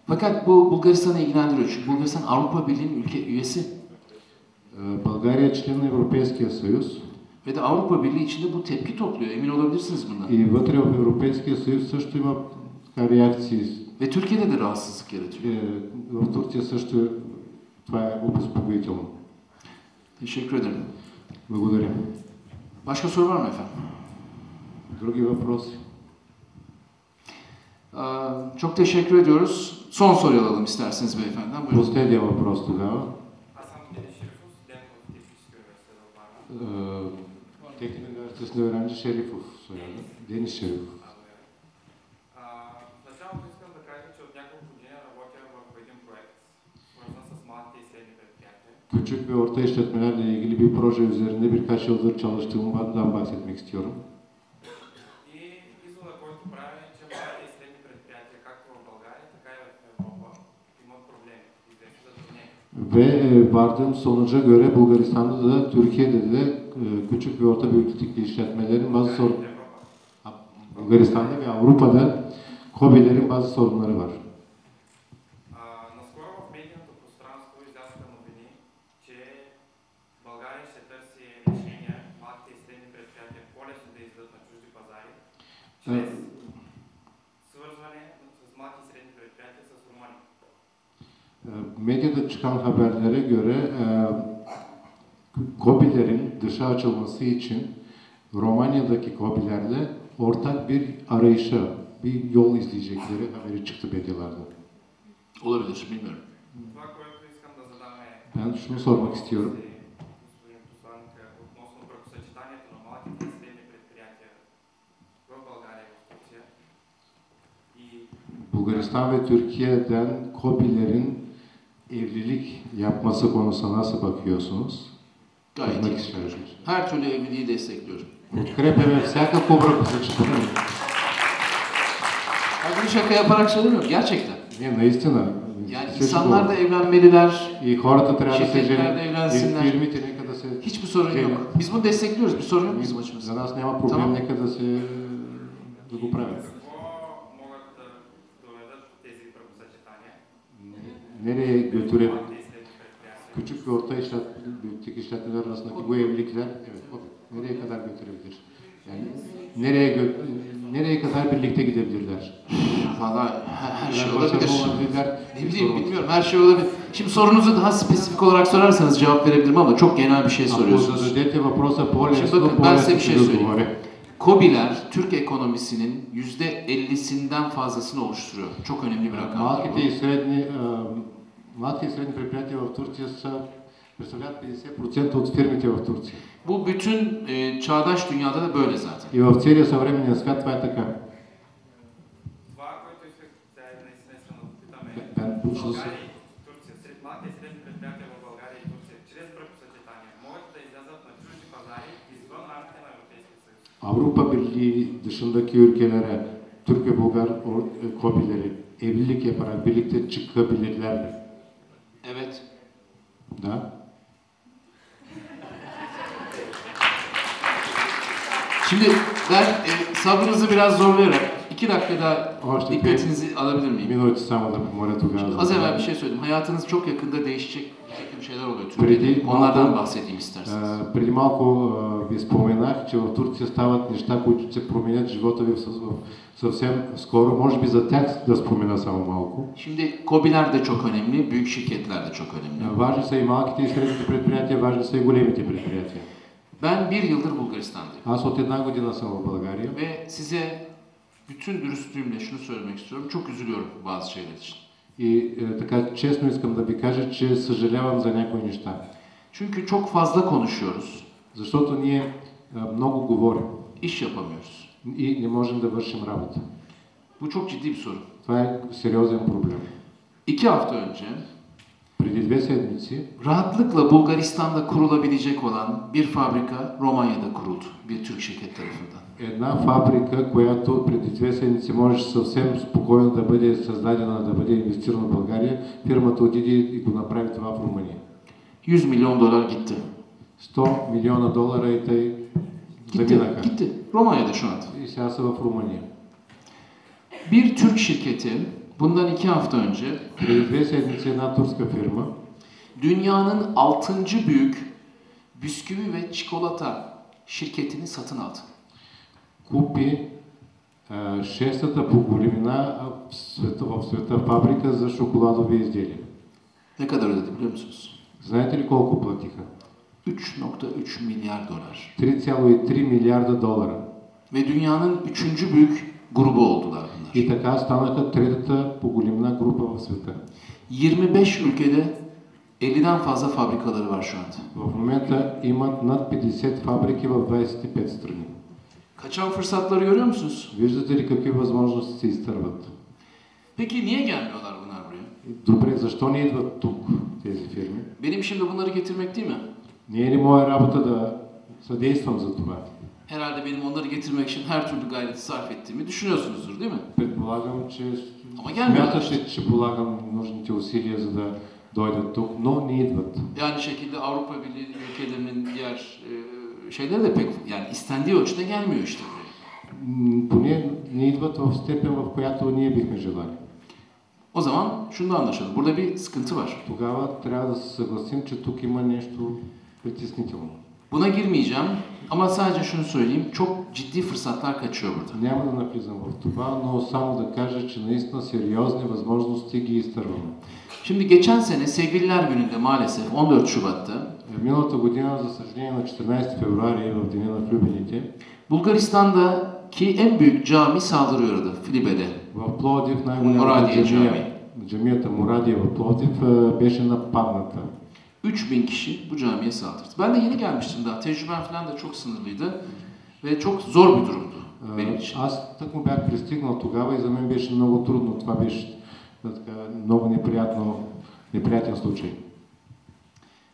Fakat bu Bulgaristan'ı ilgilendiriyor. Çünkü Bulgaristan Avrupa Birliği'nin üyesi. България е член на Европейския съюз. Ve de Avrupa Birliği içinde bu tepki topluyor. Emin olabilirsiniz bundan. И вътре в Европейския съюз също има реакции. Ve Türkiye'de de rahatsızlık yaratıyor. В Турция също това е обезпокоително. Teşekkür ederim. Благодаря. Başka soru var mı efendim? Други въпроси? Çok teşekkür ediyoruz. Son soruyu alalım isterseniz beyefendiden. Buyurun. Последния въпрос тогава. Техник университет Öğrenci Шерифов. Денис Шерифов. В началото искам да кажа, че от няколко години работя в един проект, свързан с малките и средни предприятия. Küçük ve orta işletmelerle ilgili bir proje üzerinde birkaç yıldır çalıştığımdan bahsetmek istiyorum. И извода, който правя е, че малките и средни предприятия, както в България, така и в Европа, имат проблеми, известни затруднения. Ve vardığım sonuca göre Bulgaristan'da da Türkiye'de de küçük ve orta büyüklükteki işletmelerin bazı sorunları, Bulgaristan'da ve Avrupa'da KOBİ'lerin bazı sorunları var. Наскоро в медийното пространство излязоха новини, че България ще търси решения малките и средни предприятия по-лесно да излизат на чужди пазари, чрез свързване с малки и средни предприятия с Румъния. Medyada çıkan haberlere göre KOBİ'lerin dışa açılması için Romanya'daki KOBİ'lerle ortak bir arayışa, bir yol izleyecekleri haberi çıktı medyalarda. Olabilir, bilmiyorum. Това, което искам да задам е... Ben şunu sormak istiyorum. Господин посланик, относно бракосъчетанието на малките и средни предприятия в България и в Турция. Bulgaristan ve Türkiye'den KOBİ'lerin evlilik yapması konusuna nasıl bakıyorsunuz? Gayet iyi. Her türlü evliliği destekliyorum. Подкрепяме всякакво бракосъчетание. Ben bunu şaka yaparak söylemiyorum, gerçekten. Не, наистина. Yani insanlar da evlenmeliler, И хората трябва да се şirketler de женят. evlensinler. И фирмите нека да се... Hiçbir sorun yok. Biz bunu destekliyoruz, bir sorun yok bizim açımızdan. За нас няма проблем, Tamam. нека да го правят. Какво могат да доведат тези бракосъчетания? Nereye götürüyor? Малките и средни предприятия. Küçük ve orta işletmeler arasındaki bu evlilikler, evet, nereye kadar götürebilir? Yani nereye kadar birlikte gidebilirler? Valla her şey olabilir. Ne bileyim, bilmiyorum, her şey olabilir. Şimdi sorunuzu daha spesifik olarak sorarsanız cevap verebilirim ama çok genel bir şey soruyorsunuz. Şimdi bakın, ben size bir şey söyleyeyim. KOBİ'ler Türk ekonomisinin %50'sinden fazlasını oluşturuyor. Çok önemli bir rakam. Малките и средни предприятия в Турция представляват 50% от фирмите в Турция. Bu bütün çağdaş dünyada da böyle zaten. И в целия съвременния свят това е така. Това, което исках да наистина да попитаме, България и Турция, сред малките и средни предприятия в България и Турция, чрез бракосъчетания, могат да излязат на чужди пазари извън рамките на Европейския съюз. Avrupa Birliği dışındaki ülkelere Türk ve Bulgar KOBİ'leri evlilik yaparak birlikte çıkabilirler mi? Evet. Da. Şimdi ben sabrınızı biraz zorlayarak 2 dakikada dikkatinizi alabilir miyim? Минути само да помоля тогава. Az evvel bir şey söyledim. Hayatınız çok yakında değişecek şeyler oluyor Türkiye'de. Onlardan bahsedeyim isterseniz. Преди малко ви споменах, че в Турция стават неща, които се променят в живота ви съвсем скоро. Може би за тях да спомена само малко. Şimdi KOBİ'ler de çok önemli, büyük şirketler de çok önemli. Важни са и малките и средните предприятия, важни са и големите предприятия. Ben 1 yıldır Bulgaristan'dayım. Аз от 1 година съм в България. Ve size bütün dürüstlüğümle şunu söylemek istiyorum. Çok üzülüyorum bazı şeyler için. И така честно искам да ви кажа, че съжалявам за някои неща. Çünkü çok fazla konuşuyoruz. Защото ние много говорим. İş yapamıyoruz. И не можем да вършим работа. Bu çok ciddi bir sorun. Това е сериозен проблем. 2 hafta önce преди 2 седмици rahatlıkla Bulgaristan'da kurulabilecek olan bir fabrika Romanya'da kuruldu. Bir Türk şirket tarafından. Една фабрика, която преди 2 седмици можеше съвсем спокойно да бъде създадена, да бъде инвестирана в България, фирмата отиде и го направи това в Румъния. $100 milyon gitti. 100 милиона долара и тъй заминаха. Gitti. Romanya'da şu anda. И сега са в Румъния. Bir Türk şirketi bundan 2 hafta önce преди 2 седмици една турска фирма dünyanın 6. büyük bisküvi ve çikolata şirketini satın aldı. Купи 6-та по големина в света фабрика за шоколадови изделия. Ne kadar ödedi biliyor musunuz? Знаете ли колко платиха? 3.3 milyar dolar. 3,3 милиарда долара. Ve dünyanın 3. büyük grubu oldular bunlar. И така станаха третата по големина група в света. 25 ülkede 50'den fazla fabrikaları var şu anda. В момента имат над 50 фабрики в 25 страни. Kaçan fırsatları görüyor musunuz? Виждате ли какви възможности се изтърват? Peki niye gelmiyorlar bunlar buraya? Добре, защо не идват тук тези фирми? Benim şimdi bunları getirmek değil mi? Не е ли моя работа да съдействам за това? Herhalde benim onları getirmek için her türlü gayreti sarf ettiğimi düşünüyorsunuzdur değil mi? Предполагам, че gelmiyorlar. смятате, че полагам нужните усилия за да дойдат тук, но не идват. Yani şekilde Avrupa Birliği ülkelerinin diğer şeyleri de pek yani istendiği ölçüde gelmiyor işte buraya. Поне не идват в степен, в която ние бихме желали. O zaman şunu da anlaşalım. Burada bir sıkıntı var. Тогава трябва да се съгласим, че тук има нещо притеснително. Buna girmeyeceğim ama sadece şunu söyleyeyim. Çok ciddi fırsatlar kaçıyor burada. Няма да навлизам в това, но само да кажа, че наистина сериозни възможности ги изтърваме. Şimdi geçen sene Sevgililer Günü'nde maalesef 14 Şubat'ta Миналата година, за съжаление, на 14 февруари, в Деня на влюбените, Bulgaristan'daki en büyük cami saldırıya uğradı Filibe'de. в Пловдив най-голямата джамия, джамията Морадия в Пловдив, беше нападната. 3000 kişi bu camiye saldırdı. Ben de yeni gelmiştim daha. Tecrübem falan da çok sınırlıydı ve çok zor bir durumdu benim için. Аз тъкмо бях пристигнал тогава и за мен беше много трудно. Това беше много неприятен случай.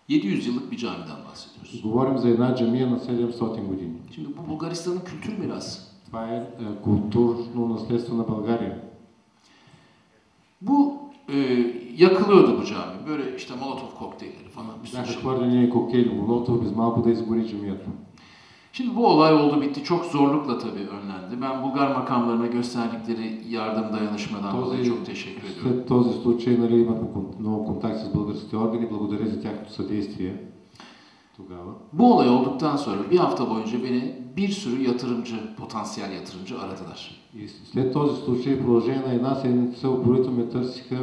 700 yıllık bir camiden bahsediyoruz. Говорим за една джамия на 700 години. Şimdi bu Bulgaristan'ın kültür mirası. Това е културно наследство на България. Bu yakılıyordu bu cami. Böyle işte Molotov kokteylleri falan bir sürü Бяха şey. хвърлени коктейли Молотов, без малко да изгори джамията. Şimdi bu olay oldu bitti. Çok zorlukla tabii önlendi. Ben Bulgar makamlarına gösterdikleri yardım dayanışmadan dolayı çok teşekkür ediyorum. След този случай имахме много контакт с българските органи. Благодаря за тяхното съдействие. тогава. Bu olay olduktan sonra bir hafta boyunca beni bir sürü yatırımcı, potansiyel yatırımcı aradılar. И след този случай, в продължение на една седмица, упорито ме търсиха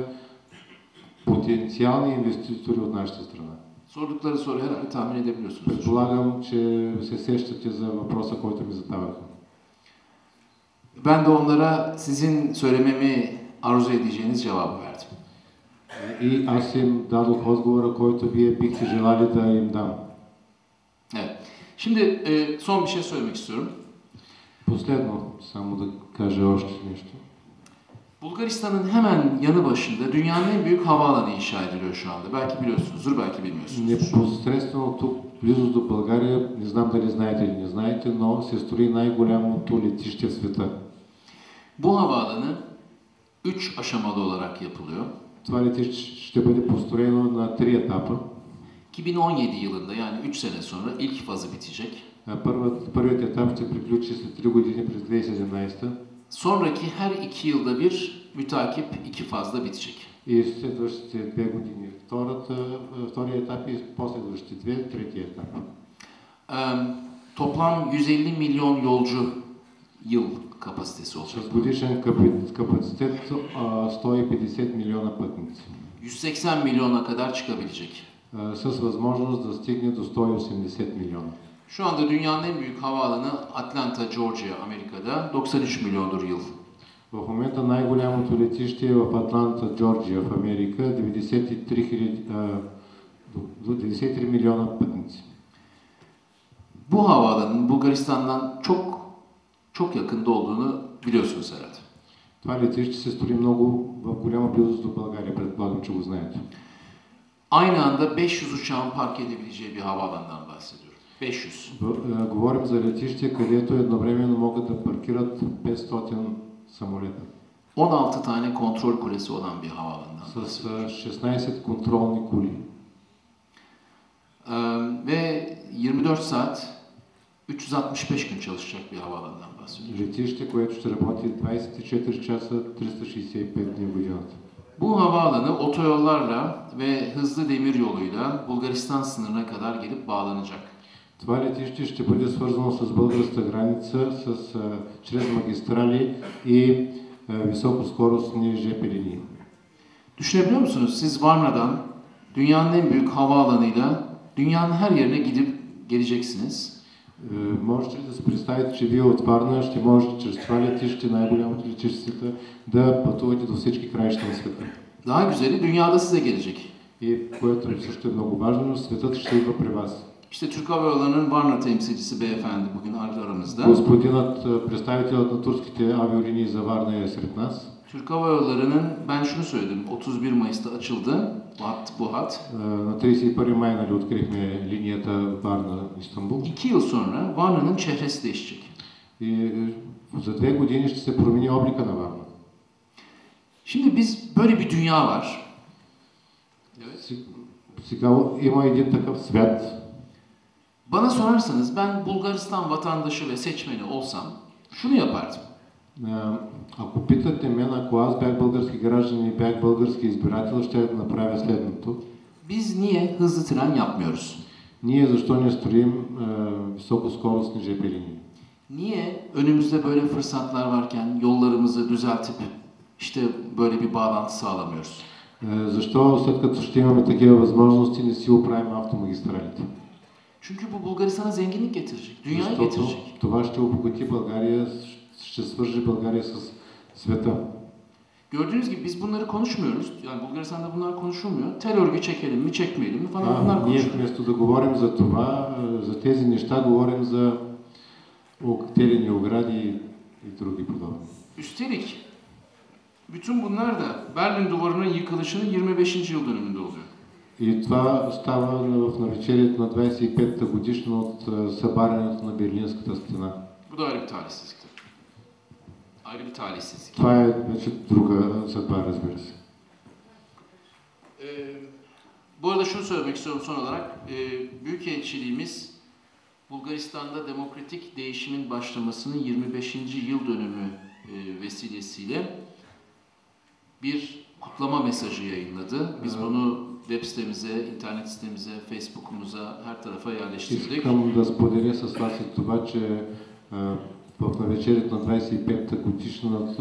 потенциални инвеститори от нашата страна. Sordukları soruyu herhalde tahmin edebiliyorsunuz. Предполагам, че се сещате за въпроса, който ми задаваха. Ben de onlara sizin söylememi arzu edeceğiniz cevabı verdim. И аз им дадох отговора, който вие бихте желали да им дам. Evet. Şimdi son bir şey söylemek istiyorum. Последно, само да кажа още нещо. Bulgaristan'ın hemen yanı başında dünyanın en büyük havaalanı inşa ediliyor şu anda. Belki biliyorsunuzdur, belki bilmiyorsunuzdur. Непосредствено тук, близо до България, не знам дали знаете или не знаете, но се строи най-голямото летище в света. Bu havaalanı 3 aşamalı olarak yapılıyor. Това летище ще бъде построено на 3 етапа. 2017 yılında, yani 3 sene sonra ilk fazı bitecek. Първият етап ще приключи след 3 години през 2017. Sonraki her 2 yılda bir mütakip 2 fazla bitecek. И следващите 2 години втория етап и последващите 2, третия етап. Toplam 150 milyon yolcu yıl kapasitesi olacak. С годишен капацитет 150 милиона пътници. 180 milyona kadar çıkabilecek. С възможност да стигне до 180 милиона. Şu anda dünyanın en büyük havaalanı Atlanta, Georgia, Amerika'da 93 milyondur yıl. В момента най-голямото летище е в Атланта, Джорджия, в Америка, 93 милиона пътници. Bu havaalanının Bulgaristan'dan çok yakında olduğunu biliyorsunuz herhalde. Това летище се строи много в голяма близост до България, предполагам, че го знаете. Aynı anda 500 uçağın park edebileceği bir havaalanından bahsediyorum. 500. Говорим за летище, където едновременно могат да паркират 500 самолета. 16 tane kontrol kulesi olan bir havaalanından С 16 контролни кули. Ve 24 saat 365 gün çalışacak bir havaalanından bahsediyorum. Летище, което ще работи 24 часа, 365 дни в годината. Bu havaalanı otoyollarla ve hızlı demir yoluyla Bulgaristan sınırına kadar gelip bağlanacak. Това летище ще бъде свързано с българската граница чрез магистрали и високоскоростни ЖП линии. Düşünebiliyor musunuz? Siz Varna'dan dünyanın en büyük havaalanıyla dünyanın her yerine gidip geleceksiniz. Можете ли да се представите, че вие от Варна ще можете чрез това летище, най-голямото летище, да пътувате до всички краища на света? Daha güzeli, dünyada size gelecek. И което също е много важно, светът ще идва при вас. İşte Türk Hava Yolları'nın Varna temsilcisi beyefendi bugün aramızda. Господинът, представителът на турските авиолинии за Варна е сред нас. Türk Hava Yolları'nın, ben şunu söyledim, 31 Mayıs'ta açıldı bu hat. На 31 май открихме линията Варна-Истанбул. 2 yıl sonra Varna'nın çehresi değişecek. И за 2 години ще се промени облика на Варна. Şimdi böyle bir dünya var. Сега има един такъв свят. Bana sorarsanız ben Bulgaristan vatandaşı ve seçmeni olsam şunu yapardım. Ако питате мен, ако аз бях български граждан и бях български избирател, ще направя следното. Biz niye hızlı tren yapmıyoruz? Ние защо не строим високоскоростни ЖП линии? Niye önümüzde böyle fırsatlar varken yollarımızı düzeltip işte böyle bir bağlantı sağlamıyoruz? Защо след като ще имаме такива възможности не си оправим автомагистралите? Çünkü bu Bulgaristan'a zenginlik getirecek, dünyaya getirecek. Това ще обогати България, ще свържи България с света. Gördüğünüz gibi biz bunları konuşmuyoruz. Yani Bulgaristan'da bunlar konuşulmuyor. Tel örgü çekelim mi, çekmeyelim mi falan bunlar Ние konuşuluyor. вместо да говорим за това, за тези неща, говорим за телени огради и други подобни. Üstelik bütün bunlar da Berlin Duvarı'nın yıkılışının 25. yıl dönümünde oluyor. И това става в навечерието на 25-та годишна от събарянето на Берлинската стена. Bu da ayrı bir talihsizlik. Ayrı bir talihsizlik. Това е вече друга съдба, разбира се. Bu arada şunu söylemek istiyorum son olarak. Büyükelçiliğimiz Bulgaristan'da demokratik değişimin başlamasının 25. yıl dönümü vesilesiyle bir kutlama mesajı yayınladı. Biz bunu web sitemize, internet sitemize, Facebook'umuza, her tarafa yerleştirdik. Искам да споделя с вас и това, че в навечерието на 25-та годишна от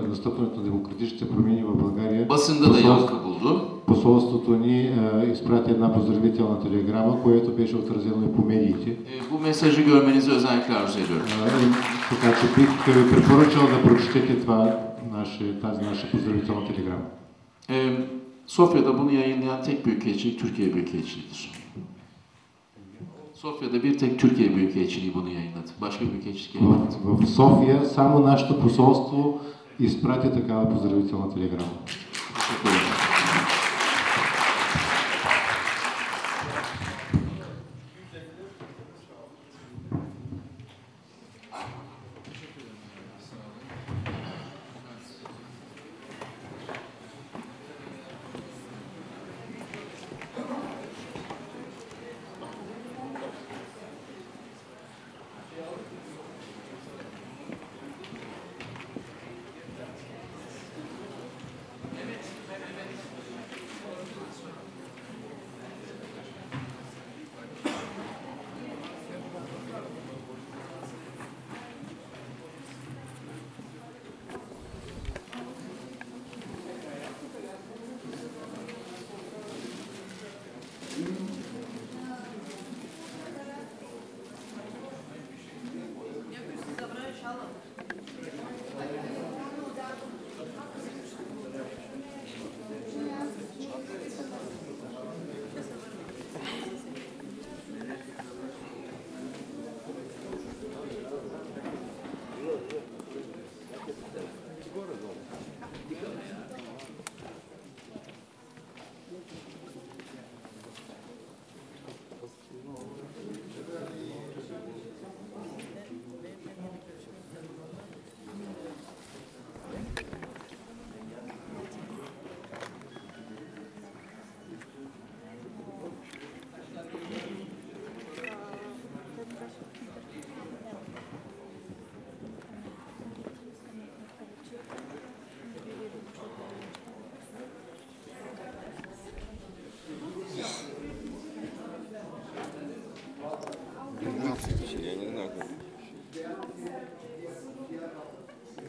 настъпването на демократичните промени в България, Basında da yankı buldu. Посолството ни изпрати една поздравителна телеграма, което беше отразено и по медиите. Bu mesajı görmenizi özellikle arzu ediyorum. Така че бих ви препоръчал да прочетете тази наша поздравителна телеграма. Sofya'da bunu yayınlayan tek büyükelçilik Türkiye Büyükelçiliğidir. Sofya'da bir tek Türkiye Büyükelçiliği bunu yayınladı. Başka büyükelçilik yayınladı. В София само нашето посолство изпрати такава поздравителна телеграма. Teşekkür ederim. Я не знаю, как